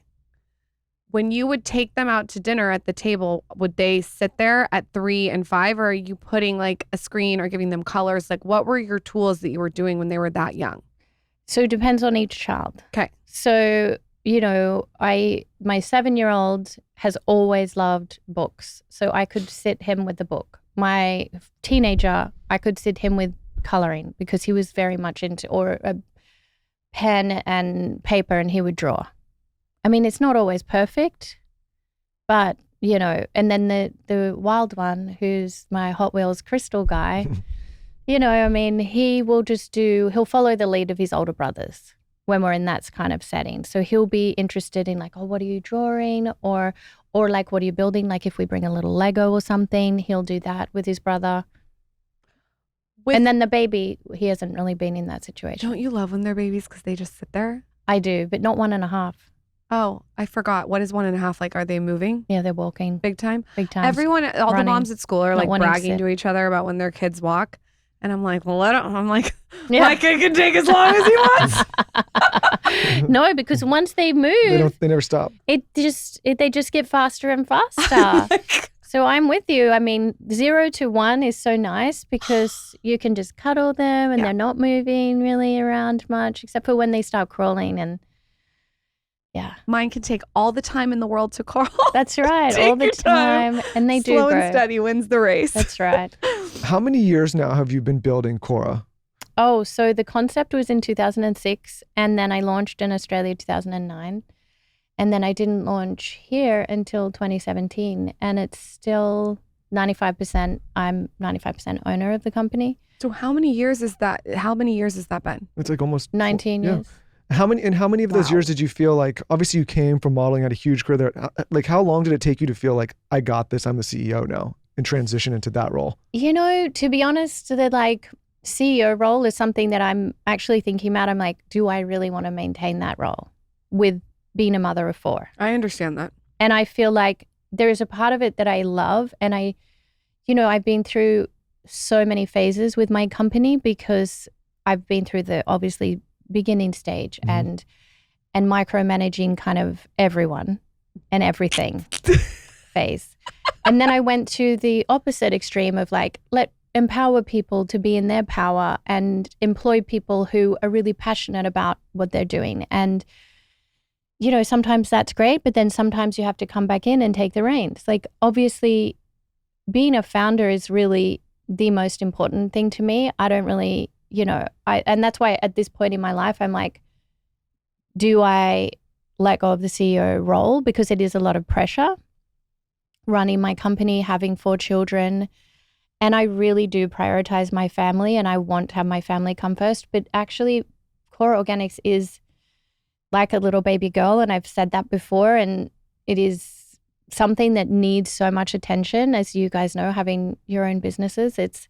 When you would take them out to dinner at the table, would they sit there at 3 and 5, or are you putting like a screen or giving them colors? Like, what were your tools that you were doing when they were that young? So it depends on each child. Okay. So, my 7-year-old has always loved books. So I could sit him with the book. My teenager, I could sit him with coloring because he was very much into, or a pen and paper, and he would draw. I mean, it's not always perfect, but, and then the wild one, who's my Hot Wheels crystal guy, he will he'll follow the lead of his older brothers when we're in that kind of setting. So he'll be interested in like, oh, what are you drawing? Or like, what are you building? Like if we bring a little Lego or something, he'll do that with his brother. And then the baby, he hasn't really been in that situation. Don't you love when they're babies because they just sit there? I do, but not 1.5. Oh, I forgot. What is 1.5 like? Are they moving? Yeah, they're walking. Big time? Big time. Everyone, all running, the moms at school are not like wanting to bragging sit. to each other about when their kids walk. And I'm like, well, I'm like, Yeah. my kid can take as long as he wants. No, because once they move, they never stop. they just get faster and faster. So I'm with you. I mean, 0 to 1 is so nice because you can just cuddle them and they're not moving really around much, except for when they start crawling. And yeah, Mine can take all the time in the world to crawl. that's right, Take all the your time. time, and they do Slow grow. and steady wins the race. That's right. How many years now have you been building KORA? Oh, so the concept was in 2006, and then I launched in Australia 2009. And then I didn't launch here until 2017. And it's still 95%. I'm 95% owner of the company. So how many years is that? How many years has that been? It's like almost 19 years. How many of those Wow. years did you feel like, obviously you came from modeling, had a huge career there. Like how long did it take you to feel like, I got this, I'm the CEO now, and transition into that role? To be honest, the CEO role is something that I'm actually thinking about. I'm like, do I really want to maintain that role with being a mother of 4? I understand that. And I feel like there is a part of it that I love. And I've been through so many phases with my company because I've been through the obviously beginning stage and micromanaging kind of everyone and everything phase. And then I went to the opposite extreme of like, empower people to be in their power and employ people who are really passionate about what they're doing. And sometimes that's great, but then sometimes you have to come back in and take the reins. Like, obviously, being a founder is really the most important thing to me. I don't really, and that's why at this point in my life, I'm like, do I let go of the CEO role? Because it is a lot of pressure running my company, having 4 children. And I really do prioritize my family and I want to have my family come first. But actually, KORA Organics is like a little baby girl, and I've said that before, and it is something that needs so much attention. As you guys know, having your own businesses, it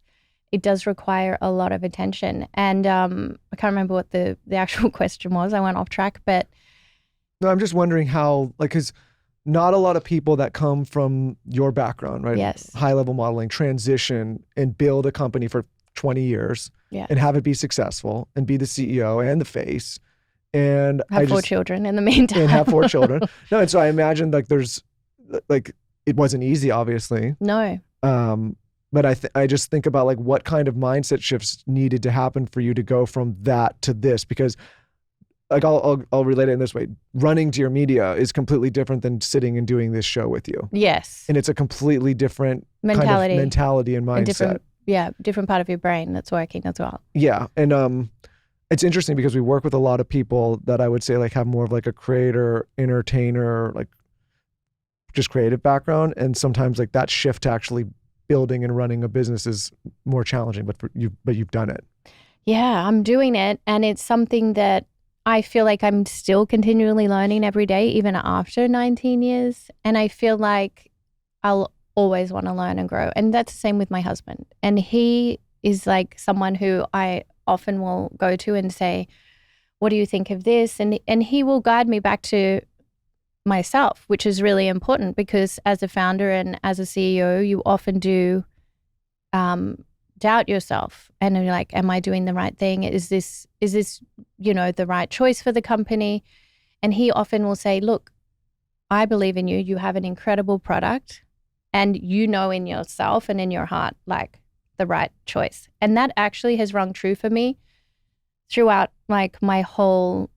does require a lot of attention. And I can't remember what the actual question was. I went off track, but No, I'm just wondering how, like, because not a lot of people that come from your background, right? Yes. High level modeling, transition and build a company for 20 years yeah, and have it be successful and be the CEO and the face. And have 4 children in the meantime. and have 4 children. No, and so I imagine like it wasn't easy, obviously. No. But I just think about like what kind of mindset shifts needed to happen for you to go from that to this, because like I'll relate it in this way. Running to your media is completely different than sitting and doing this show with you. Yes. And it's a completely different Mentality. kind of mentality and mindset. Different part of your brain that's working as well. Yeah. And it's interesting because we work with a lot of people that I would say like have more of like a creator, entertainer, like just creative background. And sometimes like that shift to actually building and running a business is more challenging, but you've done it. Yeah, I'm doing it. And it's something that I feel like I'm still continually learning every day, even after 19 years. And I feel like I'll always want to learn and grow. And that's the same with my husband. And he is like someone who I often will go to and say, what do you think of this? And he will guide me back to myself, which is really important because as a founder and as a CEO, you often do doubt yourself and you're like, am I doing the right thing? Is this, the right choice for the company? And he often will say, look, I believe in you. You have an incredible product and you know in yourself and in your heart, like the right choice. And that actually has rung true for me throughout like my whole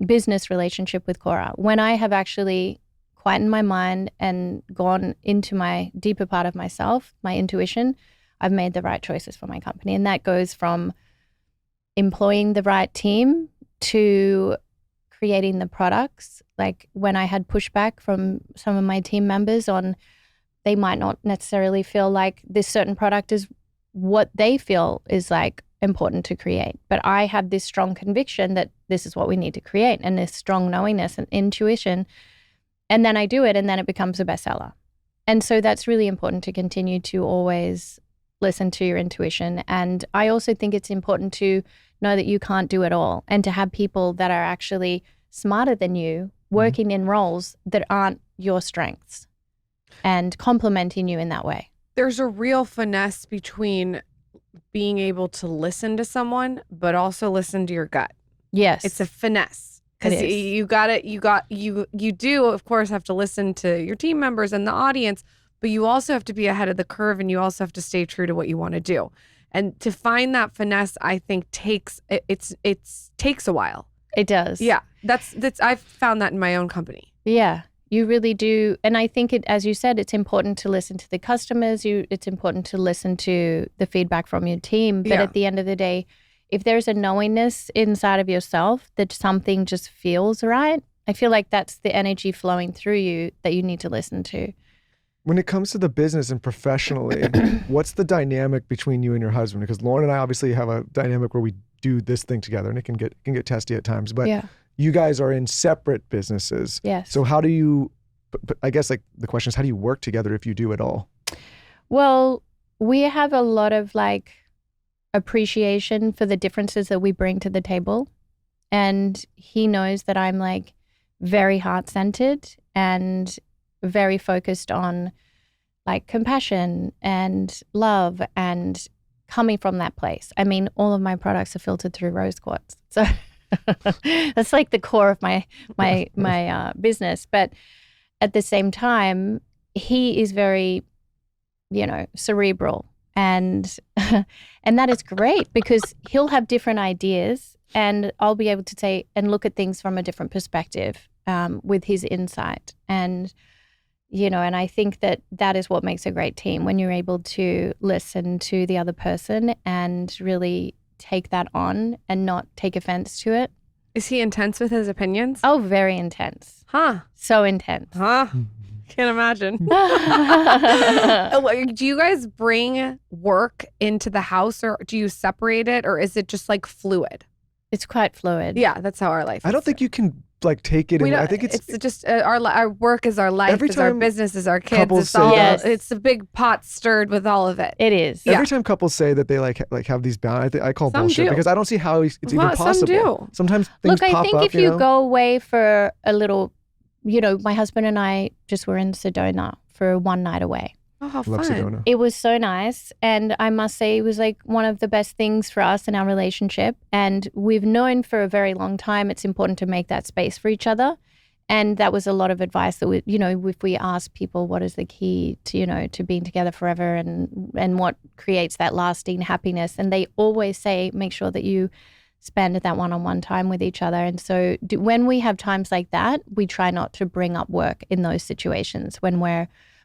business relationship with KORA. When I have actually quietened my mind and gone into my deeper part of myself, my intuition, I've made the right choices for my company. And that goes from employing the right team to creating the products. Like when I had pushback from some of my team members on they might not necessarily feel like this certain product is what they feel is like important to create. But I have this strong conviction that this is what we need to create and this strong knowingness and intuition. And then I do it and then it becomes a bestseller. And so that's really important to continue to always listen to your intuition. And I also think it's important to know that you can't do it all and to have people that are actually smarter than you working in roles that aren't your strengths and complementing you in that way. There's a real finesse between being able to listen to someone, but also listen to your gut. Yes. It's a finesse. Because you do, of course, have to listen to your team members and the audience, but you also have to be ahead of the curve and you also have to stay true to what you want to do. And to find that finesse, I think takes a while. It does. Yeah. That's I've found that in my own company. Yeah. You really do. And I think as you said, it's important to listen to the customers. It's important to listen to the feedback from your team. But at the end of the day, if there's a knowingness inside of yourself that something just feels right, I feel like that's the energy flowing through you that you need to listen to. When it comes to the business and professionally, what's the dynamic between you and your husband? Because Lauren and I obviously have a dynamic where we do this thing together and it can get testy at times. But you guys are in separate businesses. Yes. So how do you, I guess like the question is, how do you work together if you do at all? Well, we have a lot of like appreciation for the differences that we bring to the table. And he knows that I'm like very heart-centered and very focused on like compassion and love and coming from that place. I mean, all of my products are filtered through rose quartz. So that's like the core of my business. But at the same time, he is very, cerebral. And that is great because he'll have different ideas and I'll be able to say and look at things from a different perspective with his insight. And, and I think that is what makes a great team, when you're able to listen to the other person and really take that on and not take offense to it. Is he intense with his opinions? Oh, very intense. Huh. So intense. Huh. Can't imagine. Do you guys bring work into the house or do you separate it or is it just like fluid? It's quite fluid. Yeah, that's how our life is. I don't think you can like take it. I think it's just our work is our life, is our business, is our kids. It's a big pot stirred with all of it. It is. Every time couples say that they like have these boundaries, I call bullshit because I don't see how it's even possible. Some do. Sometimes things pop up. Look, I think if you go away for a little, my husband and I just were in Sedona for one night away. Oh, how Love fun. Sedona. It was so nice. And I must say it was like one of the best things for us in our relationship. And we've known for a very long time it's important to make that space for each other. And that was a lot of advice that if we ask people what is the key to, to being together forever and what creates that lasting happiness. And they always say, make sure that you spend that one-on-one time with each other. And so when we have times like that, we try not to bring up work in those situations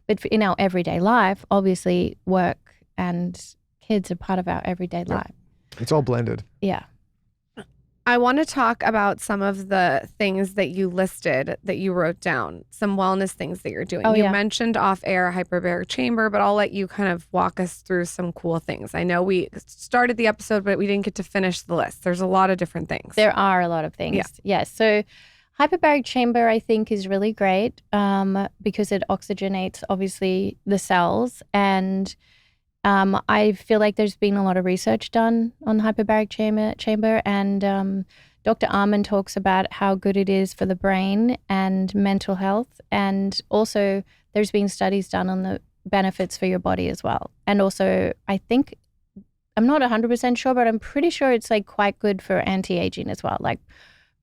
but in our everyday life, obviously work and kids are part of our everyday life. It's all blended. Yeah. I want to talk about some of the things that you listed that you wrote down, some wellness things that you're doing. You mentioned off-air hyperbaric chamber, but I'll let you kind of walk us through some cool things. I know we started the episode, but we didn't get to finish the list. There's a lot of different things. There are a lot of things. Yeah. So hyperbaric chamber, I think, is really great because it oxygenates, obviously, the cells. And I feel like there's been a lot of research done on hyperbaric chamber. And Dr. Arman talks about how good it is for the brain and mental health. And also there's been studies done on the benefits for your body as well. And also I think, I'm not 100% sure, but I'm pretty sure it's like quite good for anti-aging as well. Like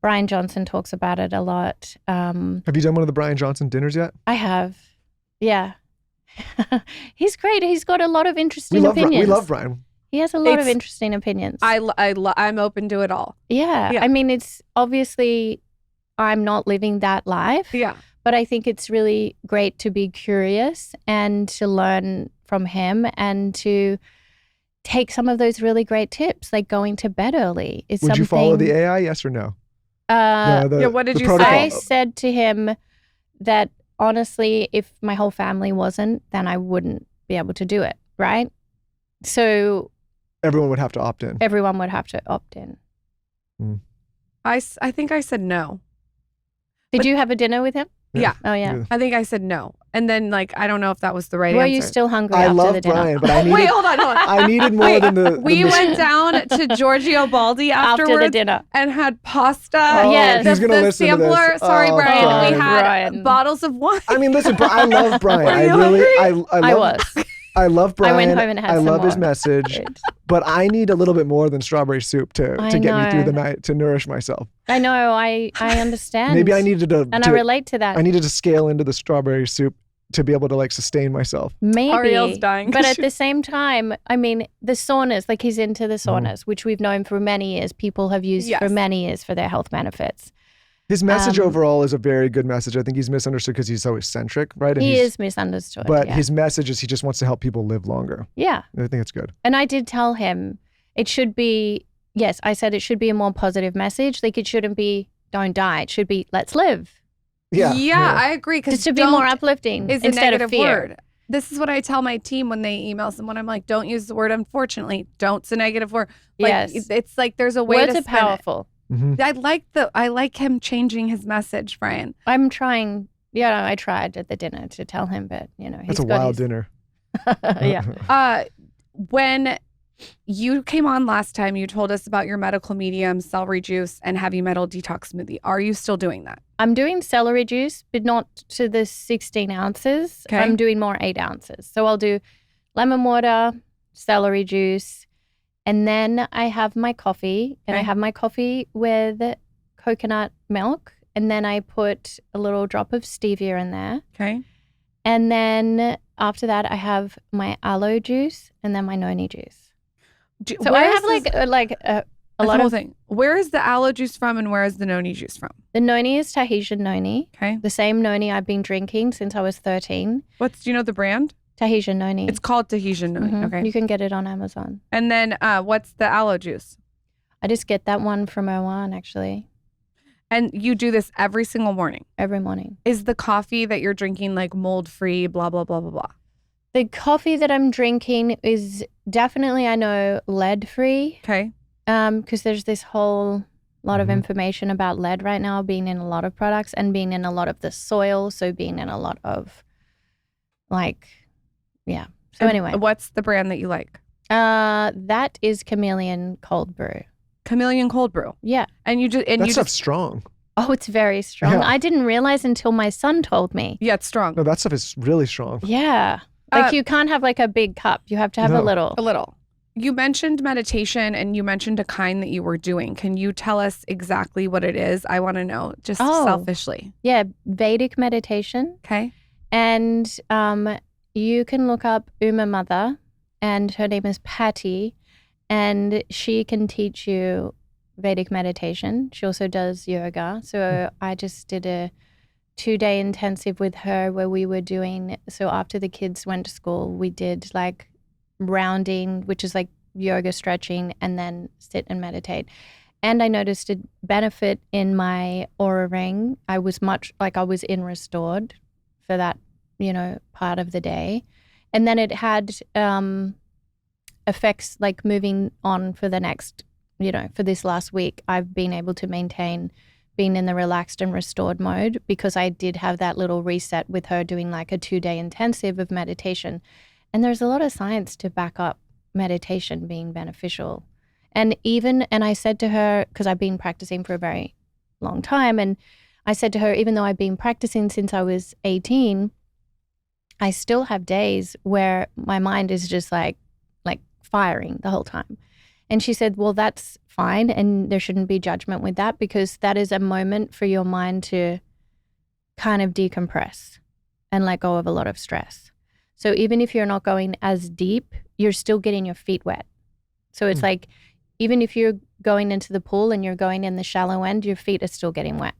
Brian Johnson talks about it a lot. Have you done one of the Brian Johnson dinners yet? I have. Yeah. He's great. He's got a lot of interesting opinions. We love Brian. He has a lot of It's- interesting opinions. I'm open to it all. Yeah. Yeah. I mean, it's obviously I'm not living that life. Yeah. But I think it's really great to be curious and to learn from him and to take some of those really great tips, like going to bed early. Is Would something, you follow the AI? Yes or no? What did the you protocol. say? I said to him that honestly, if my whole family wasn't, then I wouldn't be able to do it, right? So Everyone would have to opt in. everyone would have to opt in. I think I said no. Did But- you have a dinner with him? Yeah. Oh, yeah. I think I said no. And then I don't know if that was the right Were answer. you still hungry I after love the dinner? Brian, but I needed, Wait, hold on. I needed more Wait, than the We mission. went down to Giorgio Baldi After afterwards the dinner. and had pasta. Oh, Yes. he's gonna the listen to this. sampler. Sorry, Oh, Brian. God. We had Brian. bottles of wine. I mean, listen, I love Brian. Were I you really, I love, was. I love Brian. I went home and had I some love his more. message, Good. but I need a little bit more than strawberry soup to I get me through know. the night to nourish myself. I know. I understand. Maybe I needed to, And I relate to that. I needed to scale into the strawberry soup to be able to sustain myself. Maybe. Ariel's dying. But at the same time, I mean, the saunas, like he's into the saunas, which we've known for many years. People have used for Yes. many years for their health benefits. His message overall is a very good message. I think he's misunderstood because he's so eccentric, right? And He he's- is misunderstood. But yeah. his message is he just wants to help people live longer. Yeah. I think it's good. And I did tell him it should be, yes, I said it should be a more positive message. Like it shouldn't be don't die. It should be let's live. Yeah. I agree. Just to be more uplifting is a instead negative of fear. word. This is what I tell my team when they email someone. I'm like, don't use the word unfortunately. Don't. It's a negative word. Like, Yes. It's like there's a way Words to are spin it. powerful. Mhm. I like him changing his message, Brian. I'm trying. Yeah, I tried at the dinner to tell him, but he's That's a got wild his, dinner. Yeah. When you came on last time, you told us about your medical medium, celery juice, and heavy metal detox smoothie. Are you still doing that? I'm doing celery juice, but not to the 16 ounces. Okay. I'm doing more 8 ounces. So I'll do lemon water, celery juice, and then I have my coffee, and I Okay. have my coffee with coconut milk, and then I put a little drop of stevia in there. Okay. And then after that, I have my aloe juice and then my noni juice. So I have a lot whole of thing. Where is the aloe juice from, and where is the noni juice from? the noni is Tahitian noni, Okay. the same noni I've been drinking since I was 13. Do you know the brand? Tahitian noni. It's called Tahitian noni. Mhm. Okay. You can get it on Amazon. And then what's the aloe juice? I just get that one from Owan actually And you do this every single morning. every morning. Is the coffee that you're drinking like mold free, blah, blah, blah, blah, blah? The coffee that I'm drinking is definitely, I know, lead free. Okay. Because there's this whole lot of Mhm. information about lead right now being in a lot of products and being in a lot of the soil. So being in a lot of yeah. So And anyway, what's the brand that you like? that is Chameleon Cold Brew. Chameleon Cold Brew. Yeah. And you just That stuff's strong. Oh, it's very strong. Yeah. I didn't realize until my son told me. yeah, it's strong. No, that stuff is really strong. Yeah. Like Uh, you can't have like a big cup. You have to have No. a little. A little. You mentioned meditation and you mentioned a kind that you were doing. Can you tell us exactly what it is? I want to know, just Oh. selfishly. Yeah. Vedic meditation. Okay. And you can look up Uma Mother, and her name is Patty, and she can teach you Vedic meditation. She also does yoga. So I just did a 2-day intensive with her where we were doing, so after the kids went to school, we did like rounding, which is like yoga stretching, and then sit and meditate. And I noticed a benefit in my aura ring. I was in restored for that, part of the day. And then it had effects like moving on for the next, for this last week, I've been able to maintain being in the relaxed and restored mode because I did have that little reset with her doing like a 2-day intensive of meditation. And there's a lot of science to back up meditation being beneficial. And I said to her, because I've been practicing for a very long time, and I said to her, even though I've been practicing since I was 18, I still have days where my mind is just like firing the whole time. And she said, well, that's fine. And there shouldn't be judgment with that because that is a moment for your mind to kind of decompress and let go of a lot of stress. So even if you're not going as deep, you're still getting your feet wet. So it's like, even if you're going into the pool and you're going in the shallow end, your feet are still getting wet.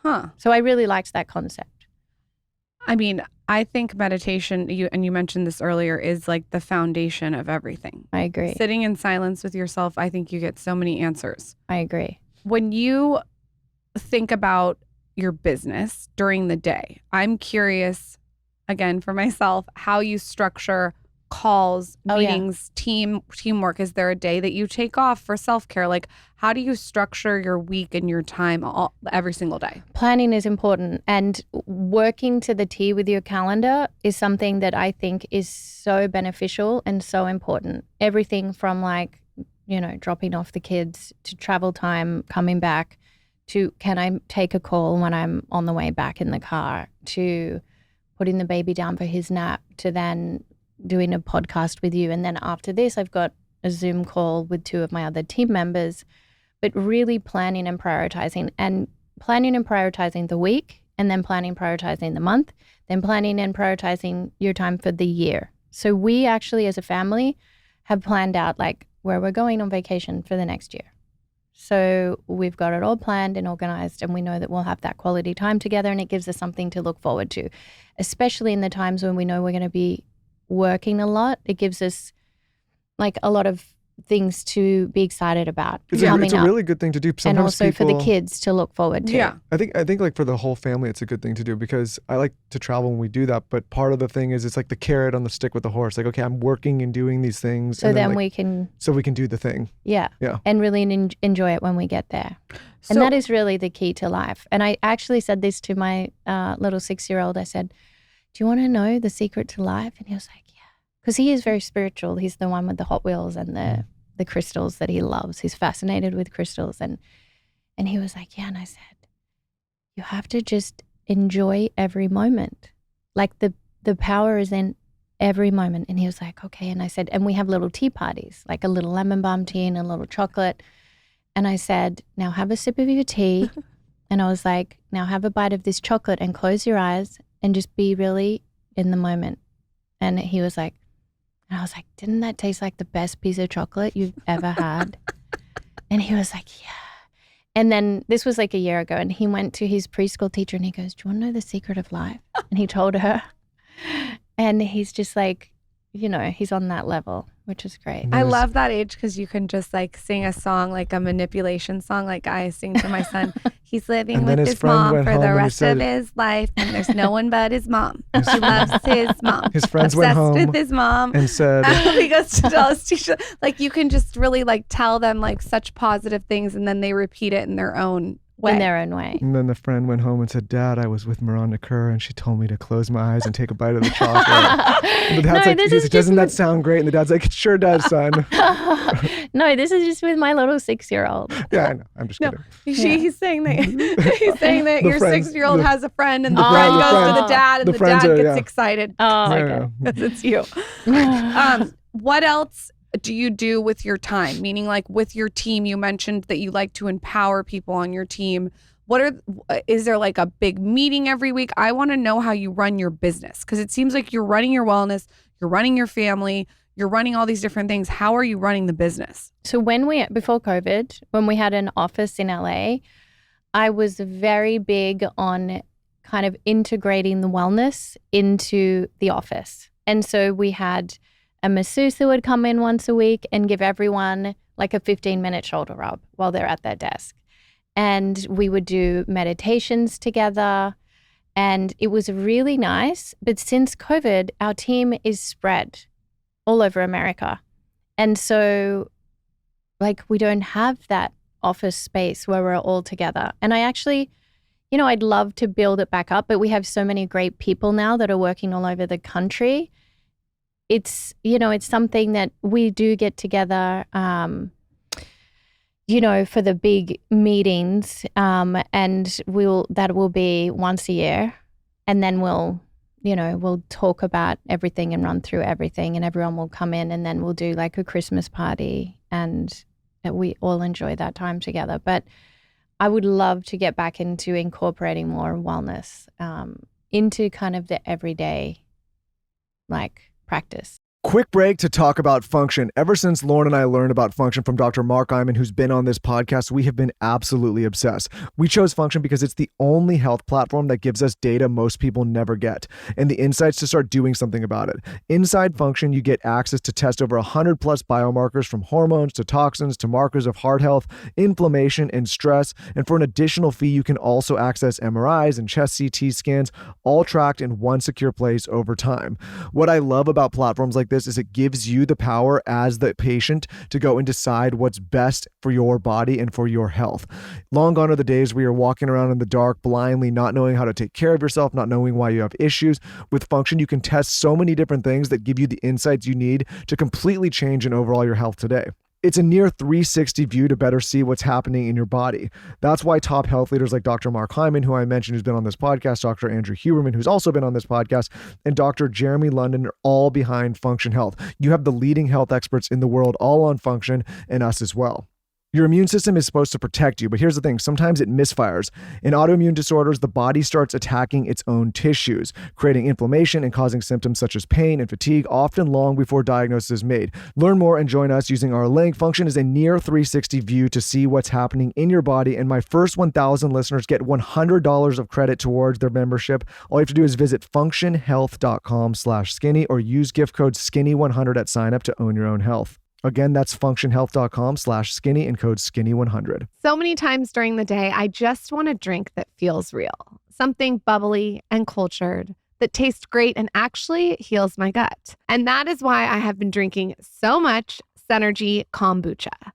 Huh. So I really liked that concept. I mean, I think meditation, you mentioned this earlier, is like the foundation of everything. I agree. Sitting in silence with yourself, I think you get so many answers. I agree. When you think about your business during the day, I'm curious, again, for myself, how you structure calls, meetings, teamwork. Is there a day that you take off for self-care? Like, how do you structure your week and your time every single day? Planning is important, and working to the T with your calendar is something that I think is so beneficial and so important. Everything from like, dropping off the kids to travel time, coming back to can I take a call when I'm on the way back in the car, to putting the baby down for his nap, to then doing a podcast with you. And then after this, I've got a Zoom call with 2 of my other team members, but really planning and prioritizing the week, and then prioritizing the month, then planning and prioritizing your time for the year. So we actually, as a family, have planned out like where we're going on vacation for the next year. So we've got it all planned and organized, and we know that we'll have that quality time together, and it gives us something to look forward to, especially in the times when we know we're going to be working a lot. It gives us like a lot of things to be excited about. It's a really good thing to do. Sometimes and also for the kids to look forward to. Yeah. I think like for the whole family, it's a good thing to do, because I like to travel when we do that. But part of the thing is, it's like the carrot on the stick with the horse. Like, okay, I'm working and doing these things. So and then like, we can do the thing. Yeah. Yeah. And really enjoy it when we get there. So, and that is really the key to life. And I actually said this to my little 6-year-old. I said, do you want to know the secret to life? And he was like, yeah. Because he is very spiritual. He's the one with the Hot Wheels and the crystals that he loves. He's fascinated with crystals. And he was like, yeah. And I said, you have to just enjoy every moment. Like the power is in every moment. And he was like, okay. And I said, and we have little tea parties, like a little lemon balm tea and a little chocolate. And I said, now have a sip of your tea. And I was like, now have a bite of this chocolate and close your eyes and just be really in the moment. And he was like, and I was like, didn't that taste like the best piece of chocolate you've ever had? And he was like, yeah. And then this was like a year ago, and he went to his preschool teacher and he goes, do you want to know the secret of life? And he told her. And he's just like, he's on that level, which is great. I love that age, because you can just like sing a song, like a manipulation song, like I sing to my son. He's living with his mom for the rest of his life, and there's no one but his mom. He loves his mom. His friends Obsessed went home with his mom and said, he goes to tell his teacher, like you can just really like tell them like such positive things, and then they repeat it in their own way. In their own way. And then the friend went home and said, Dad, I was with Miranda Kerr and she told me to close my eyes and take a bite of the chocolate. And the dad's like, doesn't that sound great? And the dad's like, it sure does, son. No, this is just with my little 6-year-old. Yeah, I know. I'm just kidding. He's saying that your 6-year-old has a friend, and the friend friend goes goes to the dad, and the dad gets excited. Oh, okay. Because it's you. What else do you do with your time? Meaning, like with your team, you mentioned that you like to empower people on your team. Is there like a big meeting every week? I want to know how you run your business, because it seems like you're running your wellness, you're running your family, you're running all these different things. How are you running the business? So before COVID, when we had an office in LA, I was very big on kind of integrating the wellness into the office. And so we had a masseuse who would come in once a week and give everyone like a 15-minute shoulder rub while they're at their desk. And we would do meditations together, and it was really nice. But since COVID, our team is spread all over America. And so like we don't have that office space where we're all together. And I actually, I'd love to build it back up, but we have so many great people now that are working all over the country. It's something that we do get together, for the big meetings, and that will be once a year. And then we'll talk about everything and run through everything, and everyone will come in, and then we'll do like a Christmas party, and we all enjoy that time together. But I would love to get back into incorporating more wellness into kind of the everyday like practice. Quick break to talk about Function. Ever since Lauren and I learned about Function from Dr. Mark Iman, who's been on this podcast, we have been absolutely obsessed. We chose Function because it's the only health platform that gives us data most people never get and the insights to start doing something about it. Inside Function, you get access to test over 100 plus biomarkers from hormones to toxins to markers of heart health, inflammation, and stress. And for an additional fee, you can also access MRIs and chest CT scans, all tracked in one secure place over time. What I love about platforms like this is it gives you the power as the patient to go and decide what's best for your body and for your health. Long gone are the days where you're walking around in the dark blindly, not knowing how to take care of yourself, not knowing why you have issues. With Function, you can test so many different things that give you the insights you need to completely change and overall your health today. It's a near 360 view to better see what's happening in your body. That's why top health leaders like Dr. Mark Hyman, who I mentioned, who's been on this podcast, Dr. Andrew Huberman, who's also been on this podcast, and Dr. Jeremy London are all behind Function Health. You have the leading health experts in the world all on Function, and us as well. Your immune system is supposed to protect you, but here's the thing. Sometimes it misfires. In autoimmune disorders, the body starts attacking its own tissues, creating inflammation and causing symptoms such as pain and fatigue, often long before diagnosis is made. Learn more and join us using our link. Function is a near 360 view to see what's happening in your body, and my first 1,000 listeners get $100 of credit towards their membership. All you have to do is visit functionhealth.com/skinny or use gift code skinny100 at sign up to own your own health. Again, that's functionhealth.com/skinny and code skinny100. So many times during the day, I just want a drink that feels real, something bubbly and cultured that tastes great and actually heals my gut. And that is why I have been drinking so much Synergy kombucha.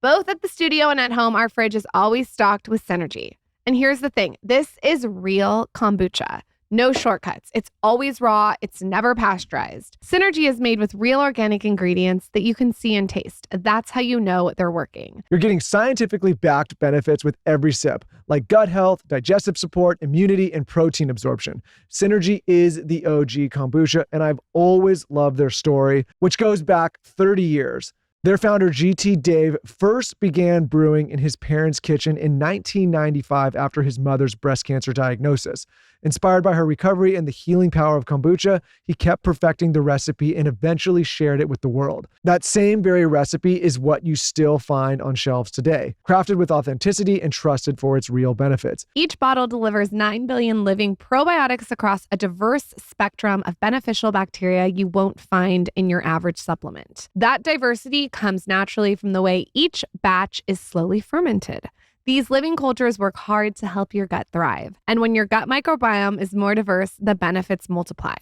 Both at the studio and at home, our fridge is always stocked with Synergy. And here's the thing, this is real kombucha. No shortcuts. It's always raw. It's never pasteurized. Synergy is made with real organic ingredients that you can see and taste. That's how you know they're working. You're getting scientifically backed benefits with every sip, like gut health, digestive support, immunity, and protein absorption. Synergy is the OG kombucha, and I've always loved their story, which goes back 30 years. Their founder, GT Dave, first began brewing in his parents' kitchen in 1995 after his mother's breast cancer diagnosis. Inspired by her recovery and the healing power of kombucha, he kept perfecting the recipe and eventually shared it with the world. That same very recipe is what you still find on shelves today, crafted with authenticity and trusted for its real benefits. Each bottle delivers 9 billion living probiotics across a diverse spectrum of beneficial bacteria you won't find in your average supplement. That diversity comes naturally from the way each batch is slowly fermented. These living cultures work hard to help your gut thrive. And when your gut microbiome is more diverse, the benefits multiply,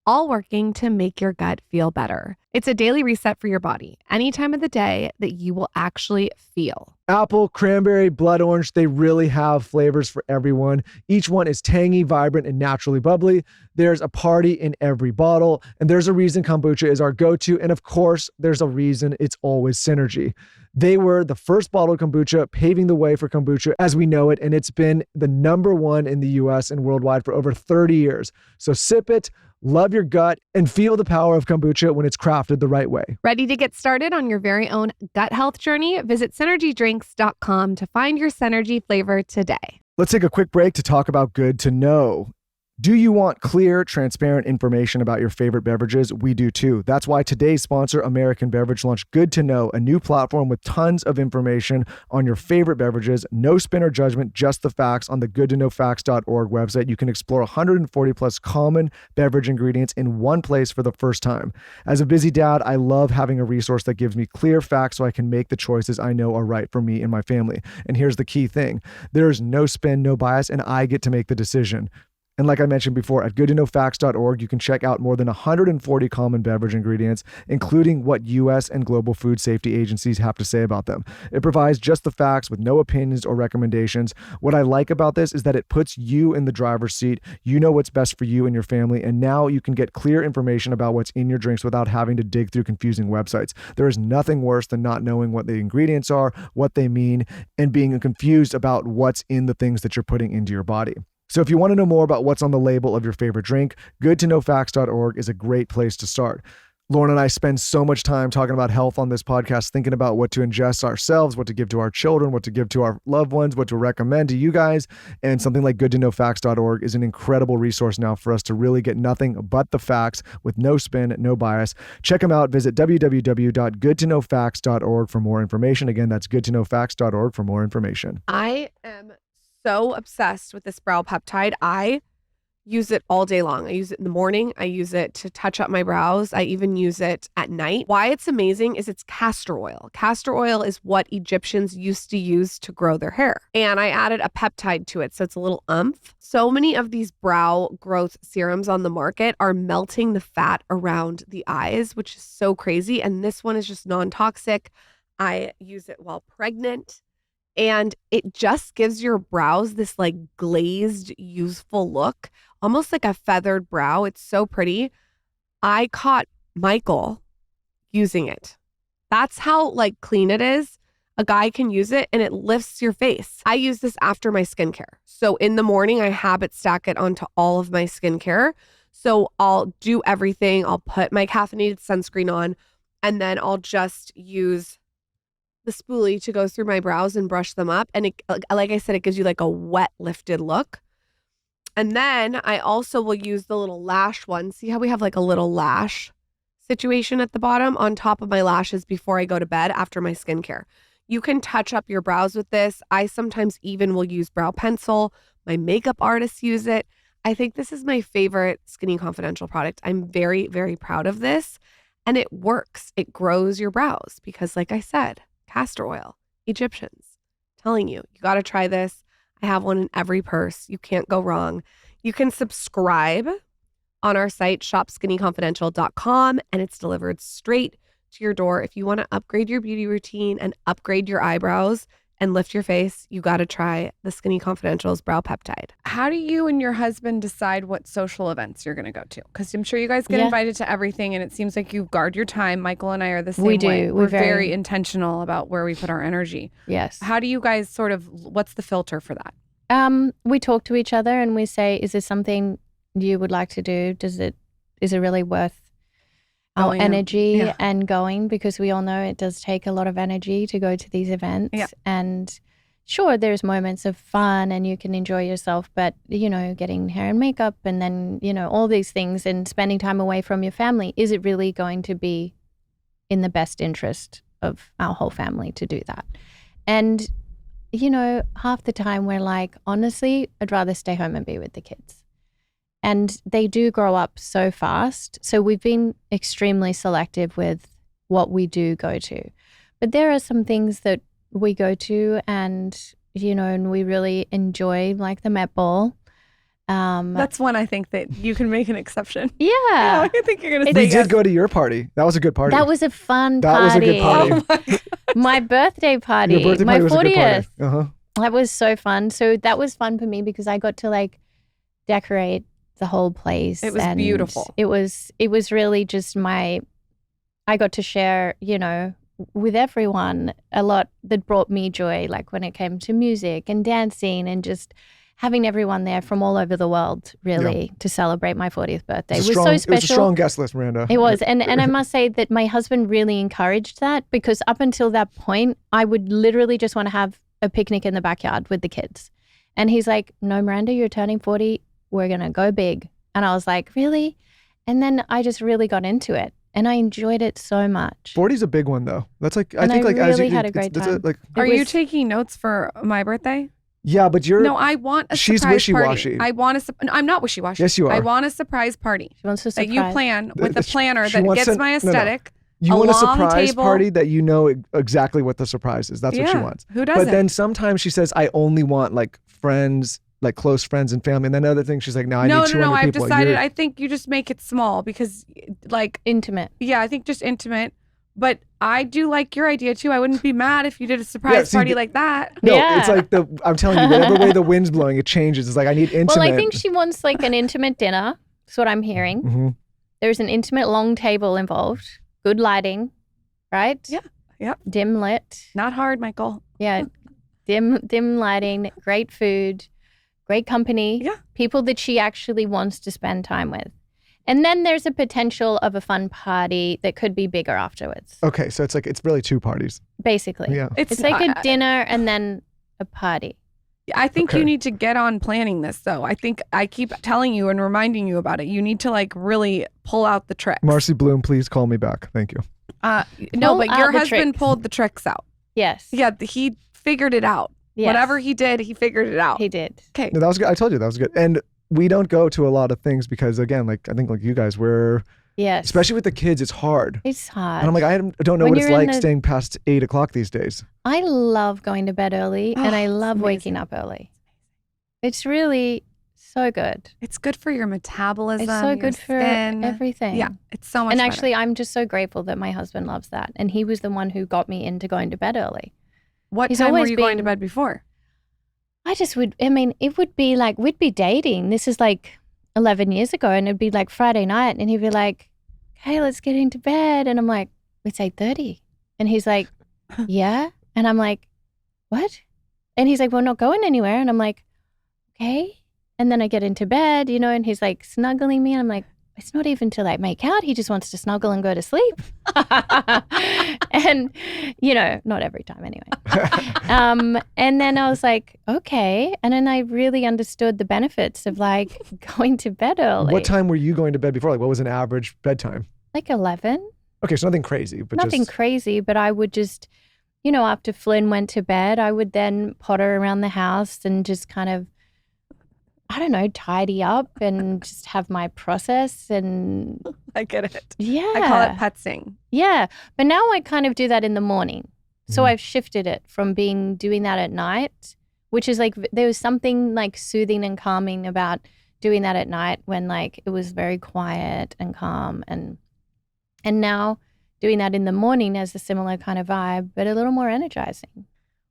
all working to make your gut feel better. It's a daily reset for your body, any time of the day that you will actually feel. Apple, cranberry, blood orange, they really have flavors for everyone. Each one is tangy, vibrant, and naturally bubbly. There's a party in every bottle, and there's a reason kombucha is our go-to, and of course, there's a reason it's always Synergy. They were the first bottled kombucha, paving the way for kombucha as we know it, and it's been the #1 in the US and worldwide for over 30 years. So sip it, love your gut, and feel the power of kombucha when it's crafted the right way. Ready to get started on your very own gut health journey? Visit synergydrinks.com to find your Synergy flavor today. Let's take a quick break to talk about Good to Know. Do you want clear, transparent information about your favorite beverages? We do too. That's why today's sponsor, American Beverage, launched Good to Know, a new platform with tons of information on your favorite beverages. No spin or judgment, just the facts on the goodtoknowfacts.org website. You can explore 140 plus common beverage ingredients in one place for the first time. As a busy dad, I love having a resource that gives me clear facts so I can make the choices I know are right for me and my family. And here's the key thing. There is no spin, no bias, and I get to make the decision. And like I mentioned before, at goodtoknowfacts.org, you can check out more than 140 common beverage ingredients, including what U.S. and global food safety agencies have to say about them. It provides just the facts with no opinions or recommendations. What I like about this is that it puts you in the driver's seat. You know what's best for you and your family, and now you can get clear information about what's in your drinks without having to dig through confusing websites. There is nothing worse than not knowing what the ingredients are, what they mean, and being confused about what's in the things that you're putting into your body. So if you want to know more about what's on the label of your favorite drink, goodtoknowfacts.org is a great place to start. Lauren and I spend so much time talking about health on this podcast, thinking about what to ingest ourselves, what to give to our children, what to give to our loved ones, what to recommend to you guys. And something like goodtoknowfacts.org is an incredible resource now for us to really get nothing but the facts with no spin, no bias. Check them out. Visit www.goodtoknowfacts.org for more information. Again, that's goodtoknowfacts.org for more information. I am so obsessed with this brow peptide. I use it all day long. I use it in the morning. I use it to touch up my brows. I even use it at night. Why it's amazing is it's castor oil. Castor oil is what Egyptians used to use to grow their hair. And I added a peptide to it, so it's a little umph. So many of these brow growth serums on the market are melting the fat around the eyes, which is so crazy. And this one is just non-toxic. I use it while pregnant. And it just gives your brows this like glazed, youthful look, almost like a feathered brow. It's so pretty. I caught Michael using it. That's how like clean it is. A guy can use it and it lifts your face. I use this after my skincare. So in the morning, I habit stack it onto all of my skincare. So I'll do everything. I'll put my caffeinated sunscreen on, and then I'll just use the spoolie to go through my brows and brush them up. And it, like I said, it gives you like a wet lifted look. And then I also will use the little lash one. See how we have like a little lash situation at the bottom on top of my lashes before I go to bed after my skincare. You can touch up your brows with this. I sometimes even will use brow pencil. My makeup artists use it. I think this is my favorite Skinny Confidential product. I'm very, very proud of this. And it works. It grows your brows because, like I said, castor oil, Egyptians, telling you, you got to try this. I have one in every purse. You can't go wrong. You can subscribe on our site, shopskinnyconfidential.com, and it's delivered straight to your door. If you want to upgrade your beauty routine and upgrade your eyebrows and lift your face, you got to try the Skinny Confidential's brow peptide. How do you and your husband decide what social events you're going to go to? Because I'm sure you guys get invited to everything, and it seems like you guard your time. Michael and I are the same way. We do. We're very intentional about where we put our energy. Yes. How do you guys sort of, what's the filter for that? We talk to each other and we say, is this something you would like to do? Is it really worth our energy and going? Because we all know it does take a lot of energy to go to these events. Yeah. And sure, there's moments of fun and you can enjoy yourself, but, you know, getting hair and makeup and then, you know, all these things and spending time away from your family, is it really going to be in the best interest of our whole family to do that? And, you know, half the time we're like, honestly, I'd rather stay home and be with the kids. And they do grow up so fast. So we've been extremely selective with what we do go to. But there are some things that we go to and, you know, and we really enjoy, like the Met Ball. That's one I think that you can make an exception. Yeah. I think you're going to say We yes. did go to your party. That was a good party. That was a fun That party. was a good party. Oh my God. My birthday party. Your birthday party my was 40th. a good party. Uh-huh. That was so fun. So that was fun for me because I got to like decorate the whole place. It was and beautiful. It was really just I got to share, you know, with everyone a lot that brought me joy, like when it came to music and dancing and just having everyone there from all over the world really to celebrate my 40th birthday. It was so special. It was a strong guest list, Miranda. It was. And I must say that my husband really encouraged that, because up until that point, I would literally just want to have a picnic in the backyard with the kids. And he's like, no, Miranda, you're turning 40. We're going to go big. And I was like, really? And then I just really got into it. And I enjoyed it so much. 40 is a big one, though. That's like, I And think I like as really you had a great time. Are you taking notes for my birthday? Yeah, but you're. No, I want a She's surprise wishy-washy. party. I want a. I'm not wishy-washy. Yes, you are. I want a surprise party She wants to that surprise. you plan with a planner She that wants gets to- my no. aesthetic. You a want a long surprise table. party that you know exactly what the surprise is. That's what she Yeah, wants. who doesn't? But then sometimes she says, I only want like friends, like close friends and family. And then other things she's like, no, I need 200 No. I've people. decided. You're- I think you just make it small because, like, Intimate. yeah, I think just intimate. But I do like your idea too. I wouldn't be mad if you did a surprise see, party like that. No, Yeah. it's like I'm telling you, whatever way the wind's blowing, it changes. It's like, I need intimate. Well, I think she wants like an intimate dinner. That's what I'm hearing. Mhm. There's an intimate long table involved. Good lighting, right? Yeah. Yep. Dim lit. Not hard, Michael. Yeah. Dim lighting, great food, great company. Yeah. People that she actually wants to spend time with. And then there's a potential of a fun party that could be bigger afterwards. Okay, so it's really 2 parties. Basically. Yeah. It's like a dinner and then a party. I think Okay. you need to get on planning this, though. I think I keep telling you and reminding you about it. You need to like really pull out the tricks. Marcy Bloom, please call me back. Thank you. No, Pull but out your the husband tricks. pulled the tricks out. Yes. Yeah, he figured it out. Yes. Whatever he did, he figured it out. He did. Okay. No, that was good. I told you that was good. And we don't go to a lot of things because, again, like I think like you guys, we're Yes. especially with the kids, it's hard. It's hard. And I'm like, I don't know When what it's you're in like the- staying past 8 o'clock these days. I love going to bed early and I Oh, it's love waking amazing. up early. It's really so good. It's good for your metabolism. It's so your good for skin. everything. Yeah, it's so much And better. actually, I'm just so grateful that my husband loves that. And he was the one who got me into going to bed early. What he's time were always you going to been- bed before? It would be like, we'd be dating. This is like 11 years ago and it'd be like Friday night and he'd be like, hey, let's get into bed. And I'm like, it's 8:30. And he's like, yeah. And I'm like, what? And he's like, we're not going anywhere. And I'm like, okay. And then I get into bed, and he's like snuggling me. And I'm like, it's not even to like make out. He just wants to snuggle and go to sleep. And, not every time anyway. And then I was like, okay. And then I really understood the benefits of like going to bed early. What time were you going to bed before? Like, what was an average bedtime? Like 11. Okay, so nothing crazy, but Nothing just crazy, but I would just, after Flynn went to bed, I would then potter around the house and just kind of, I don't know, tidy up and just have my process and I get it. yeah. I call it putzing. Yeah. But now I kind of do that in the morning. So Mhm. I've shifted it from doing that at night, which is like, there was something like soothing and calming about doing that at night when like it was very quiet and calm. And now doing that in the morning has a similar kind of vibe, but a little more energizing.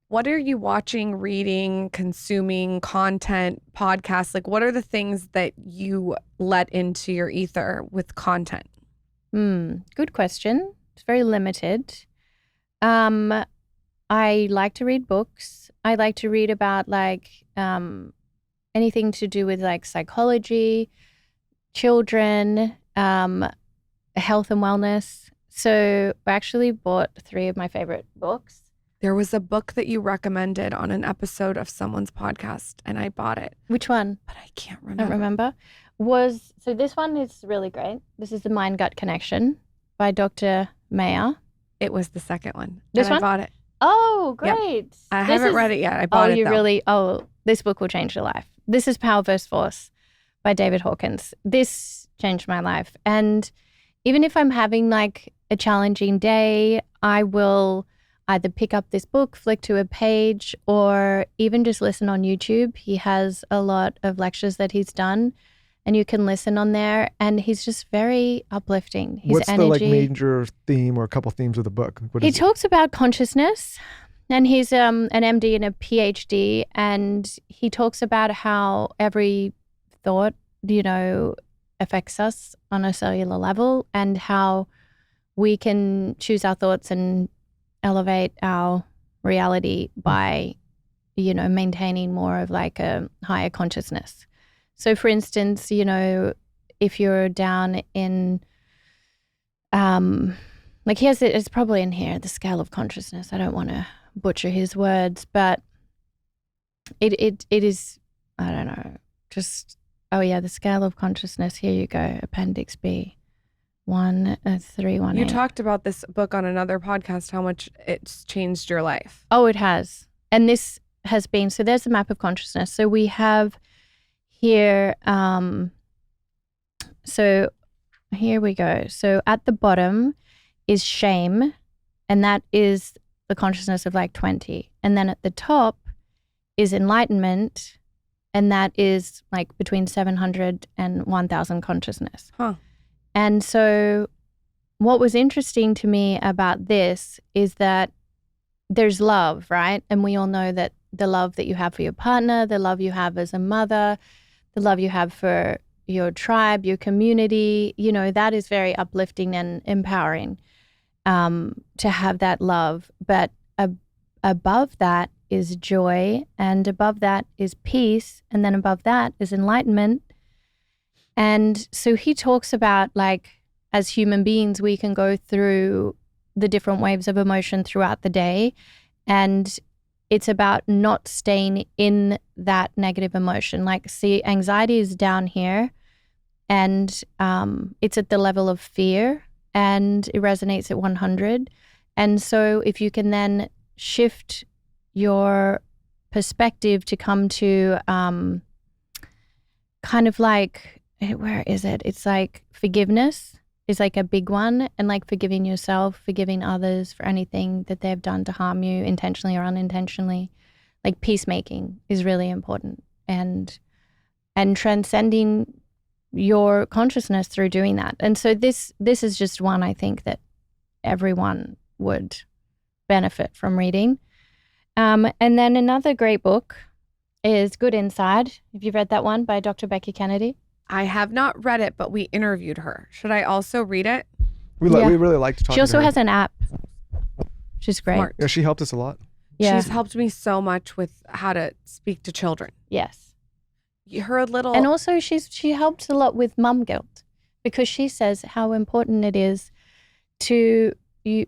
What are you watching, reading, consuming, content, podcasts? Like, what are the things that you let into your ether with content? Good question. It's very limited. I like to read books. I like to read about like anything to do with like psychology, children, health and wellness. So I actually bought 3 of my favorite books. There was a book that you recommended on an episode of someone's podcast, and I bought it, Which one? but I can't I remember. don't remember. So this one is really great. This is The Mind-Gut Connection by Dr. Mayer. It was the second one. This and one? I bought it. Oh, Yep. great. I This haven't is- read it yet. I bought it, though. This book will change your life. This is Power vs. Force by David Hawkins. This changed my life. And even if I'm having like a challenging day, I will either pick up this book, flick to a page, or even just listen on YouTube. He has a lot of lectures that he's done and you can listen on there. And he's just very uplifting. His what's energy. the like major theme or a couple themes of the book? What He is it? talks about consciousness, and he's an MD and a PhD, and he talks about how every thought, affects us on a cellular level, and how we can choose our thoughts and elevate our reality by, maintaining more of like a higher consciousness. So, for instance, if you're down in like it's probably in here, the scale of consciousness. I don't want to butcher his words, but it is, I don't know, just, the scale of consciousness. Here you go, Appendix B, 318. You talked about this book on another podcast, how much it's changed your life. Oh, it has. And this has been, so there's a map of consciousness. So we have here, so here we go. So at the bottom is shame, and that is the consciousness of like 20. And then at the top is enlightenment, and that is like between 700 and 1,000 consciousness. Huh. And so what was interesting to me about this is that there's love, right? And we all know that the love that you have for your partner, the love you have as a mother, the love you have for your tribe, your community, that is very uplifting and empowering to have that love. But above that is joy, and above that is peace, and then above that is enlightenment. And so he talks about like, as human beings, we can go through the different waves of emotion throughout the day. And it's about not staying in that negative emotion. Like, see, anxiety is down here and it's at the level of fear and it resonates at 100. And so if you can then shift your perspective to come to kind of like, where is it? It's like forgiveness is like a big one, and like forgiving yourself, forgiving others for anything that they've done to harm you intentionally or unintentionally. Like peacemaking is really important, and transcending your consciousness through doing that. And so this is just one I think that everyone would benefit from reading. And then another great book is Good Inside. Have you read that one by Dr. Becky Kennedy? I have not read it, but we interviewed her. Should I also read it? We really like to talk to her. She also has an app, which is great. Smart. Yeah, she helped us a lot. Yeah. She's helped me so much with how to speak to children. Yes. Her little... And also she helps a lot with mum guilt, because she says how important it is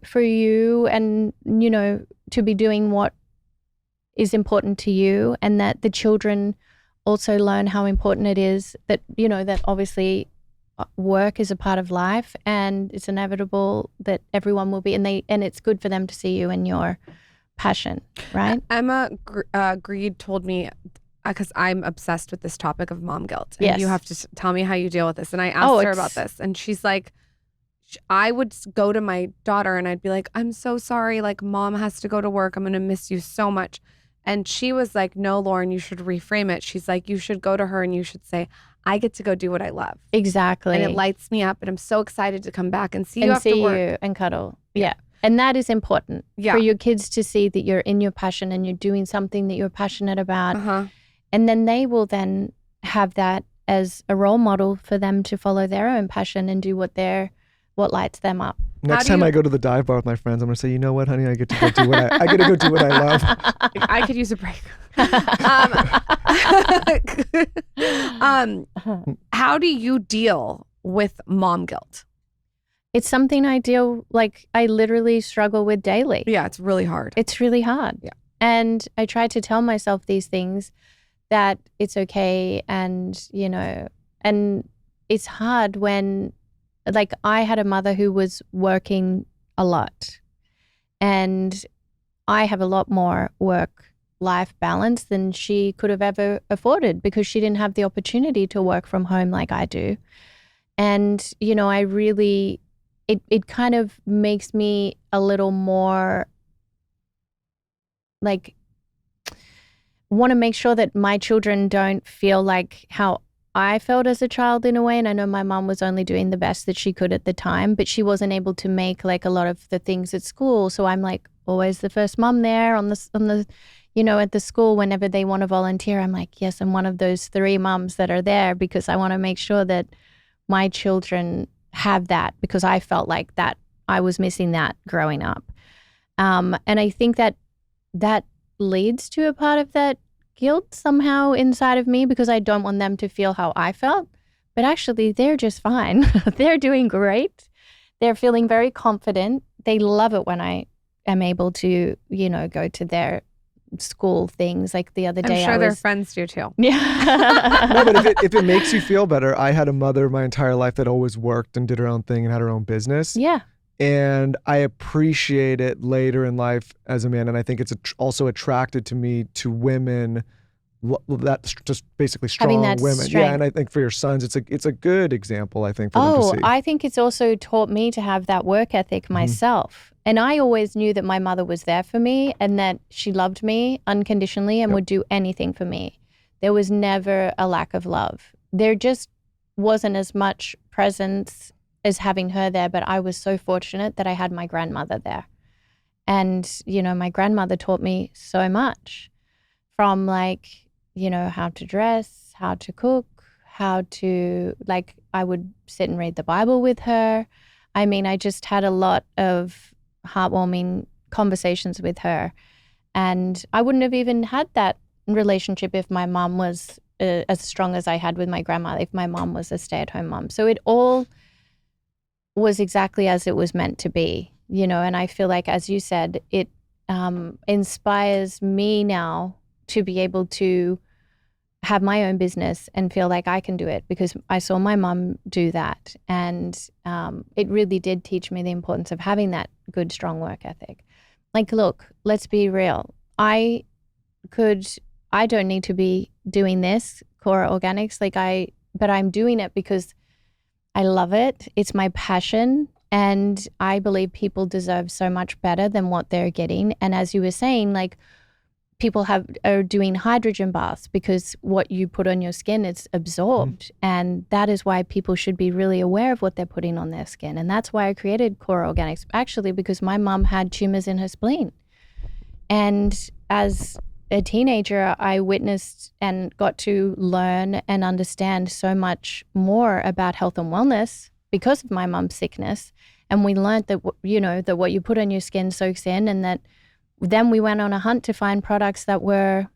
for you and, you know, to be doing what is important to you, and that the children also learn how important it is that, you know, that obviously work is a part of life and it's inevitable that everyone will be, and it's good for them to see you in your passion, right? Emma Greed told me, because I'm obsessed with this topic of mom guilt. And Yes. you have to tell me how you deal with this. And I asked her about this, and she's like, I would go to my daughter and I'd be like, I'm so sorry. Like, mom has to go to work. I'm going to miss you so much. And she was like, no, Lauren, you should reframe it. She's like, you should go to her and you should say, I get to go do what I love. Exactly. And it lights me up. And I'm so excited to come back and see you and after see work. you and cuddle. Yeah. And that is important Yeah. for your kids to see that you're in your passion and you're doing something that you're passionate about. Uh-huh. And then they will then have that as a role model for them to follow their own passion and do what lights them up. Next time I go to the dive bar with my friends, I'm gonna say, you know what, honey, I get to go do what I get to go do what I love. I could use a break. How do you deal with mom guilt? It's something I literally struggle with daily. Yeah, it's really hard. It's really hard. Yeah. And I try to tell myself these things, that it's okay, and, you know, and it's hard when, like, I had a mother who was working a lot, and I have a lot more work-life balance than she could have ever afforded, because she didn't have the opportunity to work from home like I do. And, you know, I really, it kind of makes me a little more like, want to make sure that my children don't feel like how I felt as a child in a way. And I know my mom was only doing the best that she could at the time, but she wasn't able to make like a lot of the things at school. So I'm like always the first mom there on the, you know, at the school whenever they want to volunteer. I'm like, yes, I'm one of those 3 moms that are there, because I want to make sure that my children have that, because I felt like that I was missing that growing up. And I think that leads to a part of that guilt somehow inside of me, because I don't want them to feel how I felt. But actually, they're just fine. They're doing great. They're feeling very confident. They love it when I am able to, you know, go to their school things. Like the other day, I'm sure their friends do too. Yeah. No, but if it makes you feel better, I had a mother my entire life that always worked and did her own thing and had her own business. Yeah. And I appreciate it later in life as a man. And I think it's also attracted to me to women that's just basically strong Having that women. strength. Yeah, and I think for your sons, it's a good example, I think, for them to see. I think it's also taught me to have that work ethic myself. And I always knew that my mother was there for me and that she loved me unconditionally and would do anything for me. There was never a lack of love. There just wasn't as much presence as having her there, but I was so fortunate that I had my grandmother there. And, you know, my grandmother taught me so much, from like, you know, how to dress, how to cook, how to, like, I would sit and read the Bible with her. I mean, I just had a lot of heartwarming conversations with her. And I wouldn't have even had that relationship if my mom was as strong as I had with my grandma if my mom was a stay-at-home mom. So it all was exactly as it was meant to be, you know, and I feel like, as you said, it inspires me now to be able to have my own business and feel like I can do it because I saw my mom do that. And it really did teach me the importance of having that good, strong work ethic. Like, look, let's be real. I don't need to be doing this, KORA Organics, but I'm doing it because I love it. It's my passion. And I believe people deserve so much better than what they're getting. And as you were saying, like, people are doing hydrogen baths because what you put on your skin is absorbed. And that is why people should be really aware of what they're putting on their skin. And that's why I created KORA Organics, actually, because my mom had tumors in her spleen. And as a teenager, I witnessed and got to learn and understand so much more about health and wellness because of my mom's sickness. And we learned that, you know, that what you put on your skin soaks in, and that then we went on a hunt to find products that were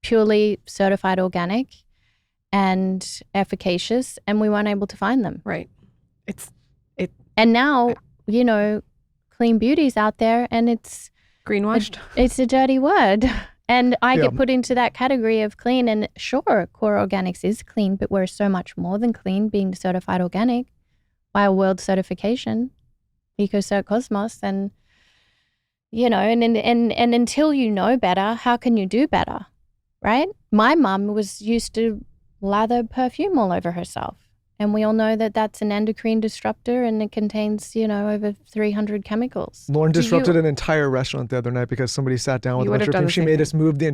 purely certified organic and efficacious, and we weren't able to find them. Right. And now, you know, clean beauty's out there, and it's Greenwashed. It's a dirty word. And I get put into that category of clean. And sure, KORA Organics is clean, but we're so much more than clean, being certified organic by a world certification, EcoCert Cosmos. And, you know, and until you know better, how can you do better, right? My mum was used to lather perfume all over herself. And we all know that that's an endocrine disruptor, and it contains, you know, over 300 chemicals. Lauren disrupted an entire restaurant the other night because somebody sat down with a bunch of perfume. She made us move they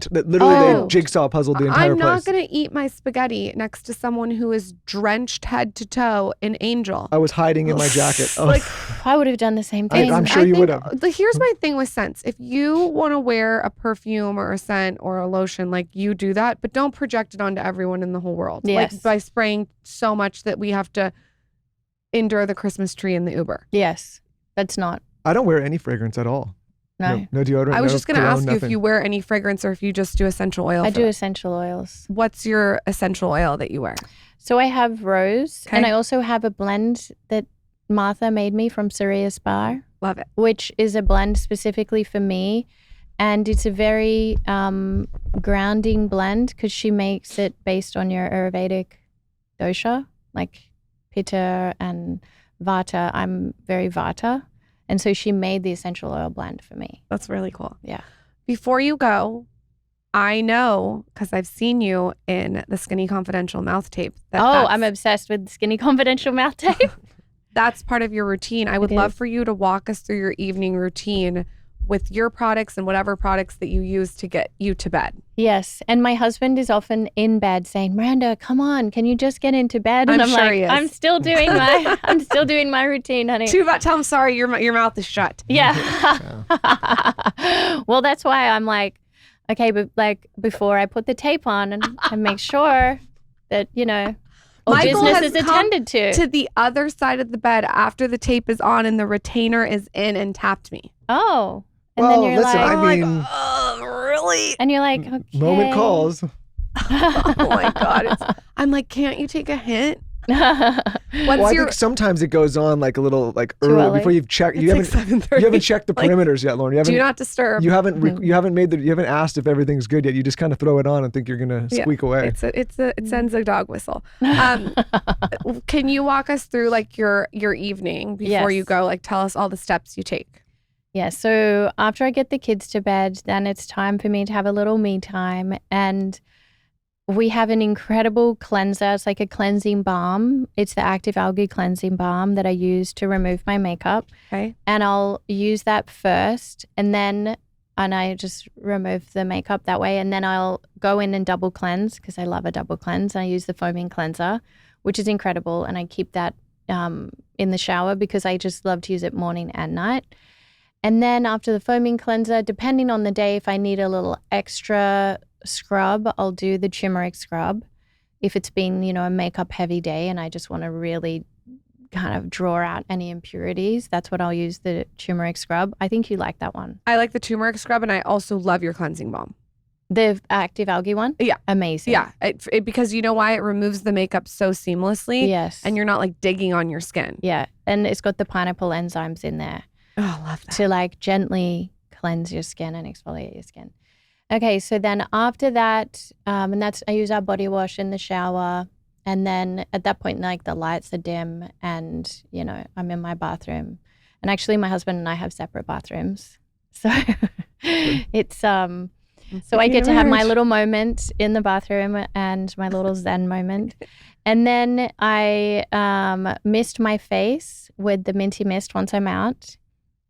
jigsaw puzzled the entire place. I'm not going to eat my spaghetti next to someone who is drenched head to toe in Angel. I was hiding in my jacket. Like, I would have done the same thing. I'm sure you would have. Here's my thing with scents. If you want to wear a perfume or a scent or a lotion, like, you do that, but don't project it onto everyone in the whole world. Yes. Like, by spraying so much that we have to endure the Christmas tree in the Uber. Yes, that's not. I don't wear any fragrance at all. No deodorant. I was just going to ask you nothing. if you wear any fragrance or if you just do essential oil. I do essential oils. What's your essential oil that you wear? So I have rose, Okay. and I also have a blend that Martha made me from Sirius Bar. Love it. Which is a blend specifically for me. And it's a very grounding blend because she makes it based on your Ayurvedic dosha, like Pitta and Vata. I'm very Vata. And so she made the essential oil blend for me. That's really cool. Yeah. Before you go, I know, because I've seen you in the Skinny Confidential mouth tape. I'm obsessed with Skinny Confidential mouth tape. That's part of your routine. I would love for you to walk us through your evening routine with your products and whatever products that you use to get you to bed. Yes. And my husband is often in bed saying, Miranda, come on, can you just get into bed? And I'm sure like, he is. I'm still doing my routine, honey. Tell him sorry, your mouth is shut. Yeah. Well, that's why I'm like, okay, but like before I put the tape on and make sure that, you know, Michael business has is attended to the other side of the bed after the tape is on and the retainer is in and tapped me. Oh. And well, then you're listen, like, I mean, really? And you're like, okay. Moment calls. Oh my God. I'm like, can't you take a hint? I think sometimes it goes on like a little like early before you've checked. You haven't checked the perimeters yet, Lauren. Do not disturb. You haven't asked if everything's good yet. You just kind of throw it on and think you're gonna squeak away. It sends a dog whistle. Can you walk us through like your evening before you go? Like, tell us all the steps you take. Yeah. So after I get the kids to bed, then it's time for me to have a little me time. And we have an incredible cleanser. It's like a cleansing balm. It's the active algae cleansing balm that I use to remove my makeup. Okay. And I'll use that first, and I just remove the makeup that way. And then I'll go in and double cleanse because I love a double cleanse. I use the foaming cleanser, which is incredible. And I keep that in the shower because I just love to use it morning and night. And then after the foaming cleanser, depending on the day, if I need a little extra scrub, I'll do the turmeric scrub. If it's been, you know, a makeup heavy day and I just want to really kind of draw out any impurities, that's what I'll use, the turmeric scrub. I think you like that one. I like the turmeric scrub, and I also love your cleansing balm. The active algae one? Yeah. Amazing. Yeah. Because you know why? It removes the makeup so seamlessly. Yes. And you're not like digging on your skin. Yeah. And it's got the pineapple enzymes in there. Oh, I love that. To like gently cleanse your skin and exfoliate your skin. Okay. So then after that, and I use our body wash in the shower. And then at that point, like the lights are dim and, you know, I'm in my bathroom. And actually my husband and I have separate bathrooms. So it's, so I get to have my little moment in the bathroom and my little zen moment. And then I mist my face with the minty mist once I'm out.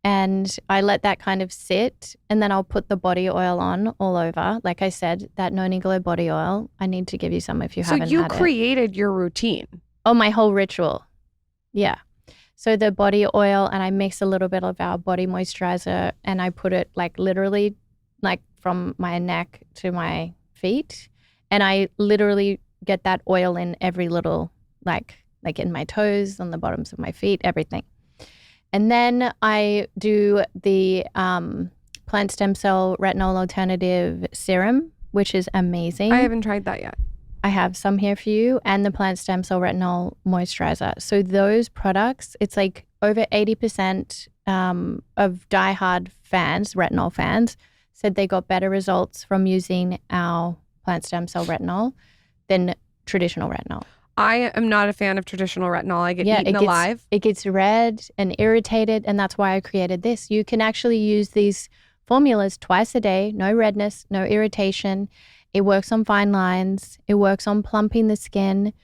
And I let that kind of sit, and then I'll put the body oil on all over. Like I said, that Noni Glow body oil, I need to give you some if you haven't had it. So you created your routine. Oh, my whole ritual. Yeah. So the body oil, and I mix a little bit of our body moisturizer, and I put it like literally like from my neck to my feet. And I literally get that oil in every little, like in my toes, on the bottoms of my feet, everything. And then I do the plant stem cell retinol alternative serum, which is amazing. I haven't tried that yet. I have some here for you, and the plant stem cell retinol moisturizer. So those products, it's like over 80% of diehard fans, retinol fans, said they got better results from using our plant stem cell retinol than traditional retinol. I am not a fan of traditional retinol. I get eaten alive. It gets red and irritated, and that's why I created this. You can actually use these formulas twice a day, no redness, no irritation. It works on fine lines. It works on plumping the skin.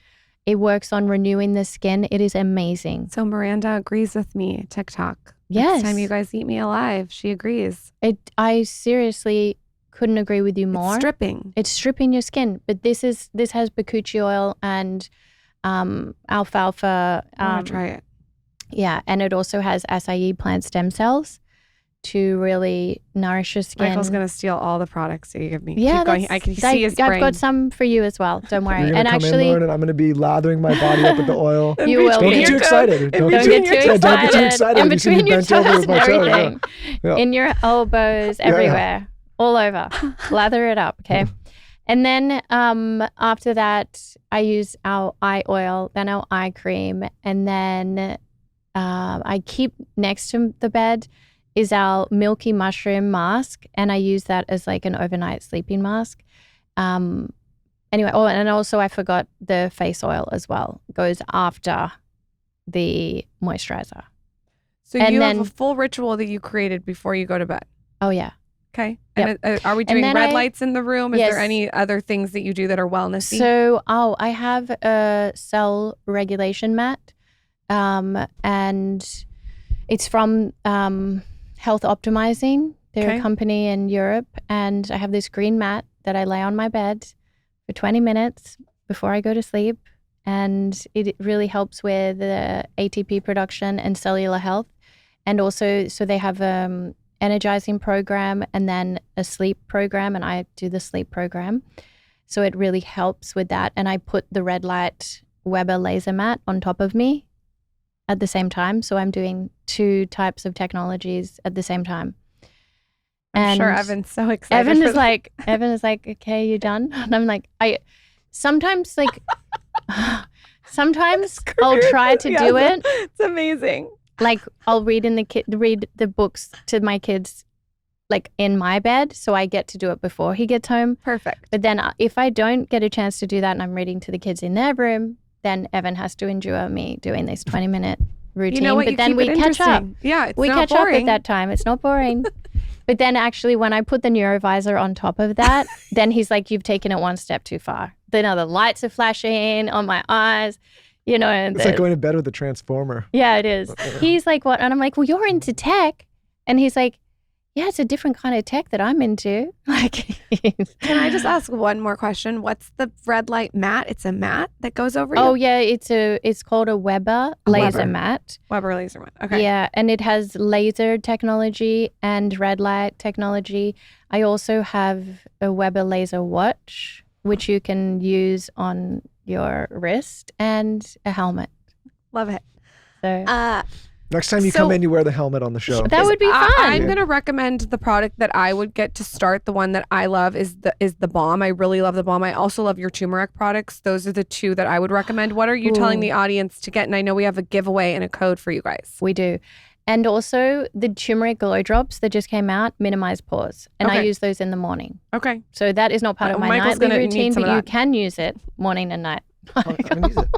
It works on renewing the skin. It is amazing. So Miranda agrees with me, TikTok. Yes. Next time you guys eat me alive, she agrees. I seriously couldn't agree with you more. It's stripping. It's stripping your skin. But this has bakuchi oil and alfalfa. I want to try it. Yeah, and it also has acai plant stem cells to really nourish your skin. Michael's going to steal all the products that you give me. Yeah, Keep going. I can see his brain. I've got some for you as well. Don't worry. You're gonna And come actually, in, Lauren, and I'm going to be lathering my body up with the oil. You will. Don't be. get too excited. Don't get too excited. Don't get too excited. In You see me between your bent over toes with and my toe, yeah. everything. Yeah. In your elbows, everywhere, all over. Lather it up, okay? And then after that, I use our eye oil, then our eye cream, and then I keep next to the bed is our milky mushroom mask, and I use that as like an overnight sleeping mask. Anyway, and also I forgot the face oil as well. It goes after the moisturizer. So you have a full ritual that you created before you go to bed. Oh, yeah. Okay. Yep. And are we doing red lights in the room? Is there any other things that you do that are wellnessy? So, I have a cell regulation mat, and it's from Health Optimizing. They're a company in Europe, and I have this green mat that I lay on my bed for 20 minutes before I go to sleep, and it really helps with the ATP production and cellular health. And also, so they have energizing program and then a sleep program, and I do the sleep program. So it really helps with that. And I put the red light Weber laser mat on top of me at the same time. So I'm doing 2 types of technologies at the same time. I'm sure Evan's so excited. Evan is like, okay, you done? And I'm like, sometimes I'll try to do it. It's amazing. Like I'll read the books to my kids, like in my bed, so I get to do it before he gets home. Perfect. But then if I don't get a chance to do that and I'm reading to the kids in their room, then Evan has to endure me doing this 20-minute routine. You know what? But then we catch up. Yeah, we catch up at that time. It's not boring. But then actually when I put the neurovisor on top of that, then he's like, you've taken it one step too far. Then the lights are flashing on my eyes. You know, it's like going to bed with a transformer. Yeah, it is. He's like, what? And I'm like, well, you're into tech. And he's like, yeah, it's a different kind of tech that I'm into. Like, can I just ask one more question? What's the red light mat? It's a mat that goes over you? Oh, yeah. It's called a Weber laser mat. Weber laser mat. Okay. Yeah. And it has laser technology and red light technology. I also have a Weber laser watch, which you can use on your wrist, and a helmet. Love it. So Next time you come in, you wear the helmet on the show. That would be fun. I'm going to recommend the product that I would get to start. The one that I love is the balm. I really love the balm. I also love your turmeric products. Those are the two that I would recommend. What are you telling the audience to get? And I know we have a giveaway and a code for you guys. We do. And also the turmeric glow drops that just came out, minimize pores. And I use those in the morning. Okay. So that is not part of my nightly routine, but you can use it morning and night. I'm going to use it.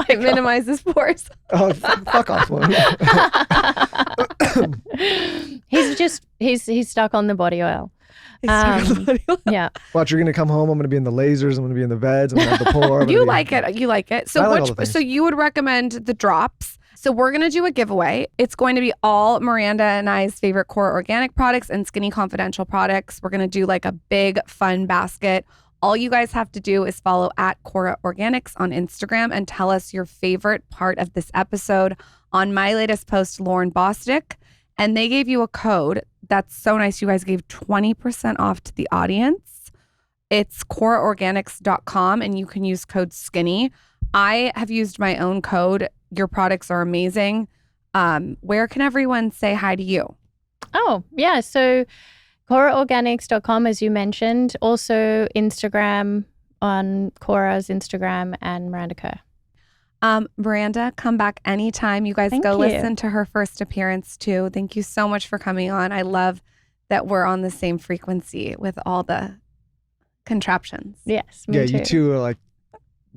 It minimizes pores. Oh, fuck off. He's stuck on the body oil. Yeah. Watch, you're going to come home. I'm going to be in the lasers. I'm going to be in the veds. I'm going to have the pour. You like it. You like it. So so you would recommend the drops. So we're going to do a giveaway. It's going to be all Miranda and I's favorite KORA Organic products and Skinny Confidential products. We're going to do like a big fun basket. All you guys have to do is follow at KORA Organics on Instagram and tell us your favorite part of this episode. On my latest post, Lauren Bostic, and they gave you a code. That's so nice. You guys gave 20% off to the audience. It's KORAOrganics.com and you can use code SKINNY. I have used my own code. Your products are amazing. Where can everyone say hi to you? Oh, yeah. So KORAOrganics.com, as you mentioned. Also Instagram on KORA's Instagram and Miranda Kerr. Miranda, come back anytime. You guys listen to her first appearance too. Thank you so much for coming on. I love that we're on the same frequency with all the contraptions. Yes, me too. You two are like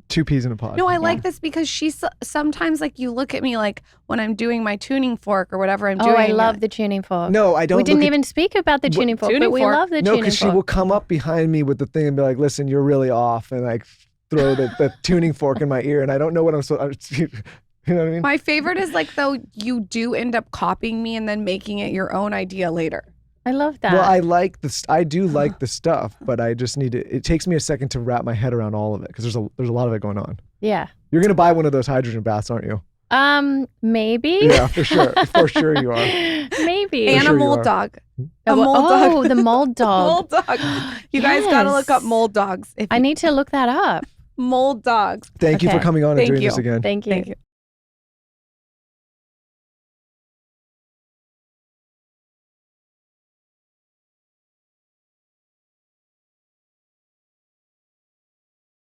two peas in a pod. No, I like this because she's sometimes like you look at me like when I'm doing my tuning fork or whatever I'm doing. Oh, I love the tuning fork. No, I don't. We didn't even speak about the tuning fork, but we love the tuning fork. No, because she will come up behind me with the thing and be like, listen, you're really off, and like throw the tuning fork in my ear, and I don't know what I'm supposed to, you know what I mean? My favorite is like, though, you do end up copying me and then making it your own idea later. I love that. Well, I do like the stuff, but I just need it takes me a second to wrap my head around all of it because there's a lot of it going on. Yeah. You're going to buy one of those hydrogen baths, aren't you? Maybe. Yeah, for sure. For sure you are. Maybe. And a mold dog. A mold dog. Oh, the mold dog. Mold dog. You guys got to look up mold dogs. I need to look that up. Mold dogs. Thank you for coming on and doing this again. Thank you.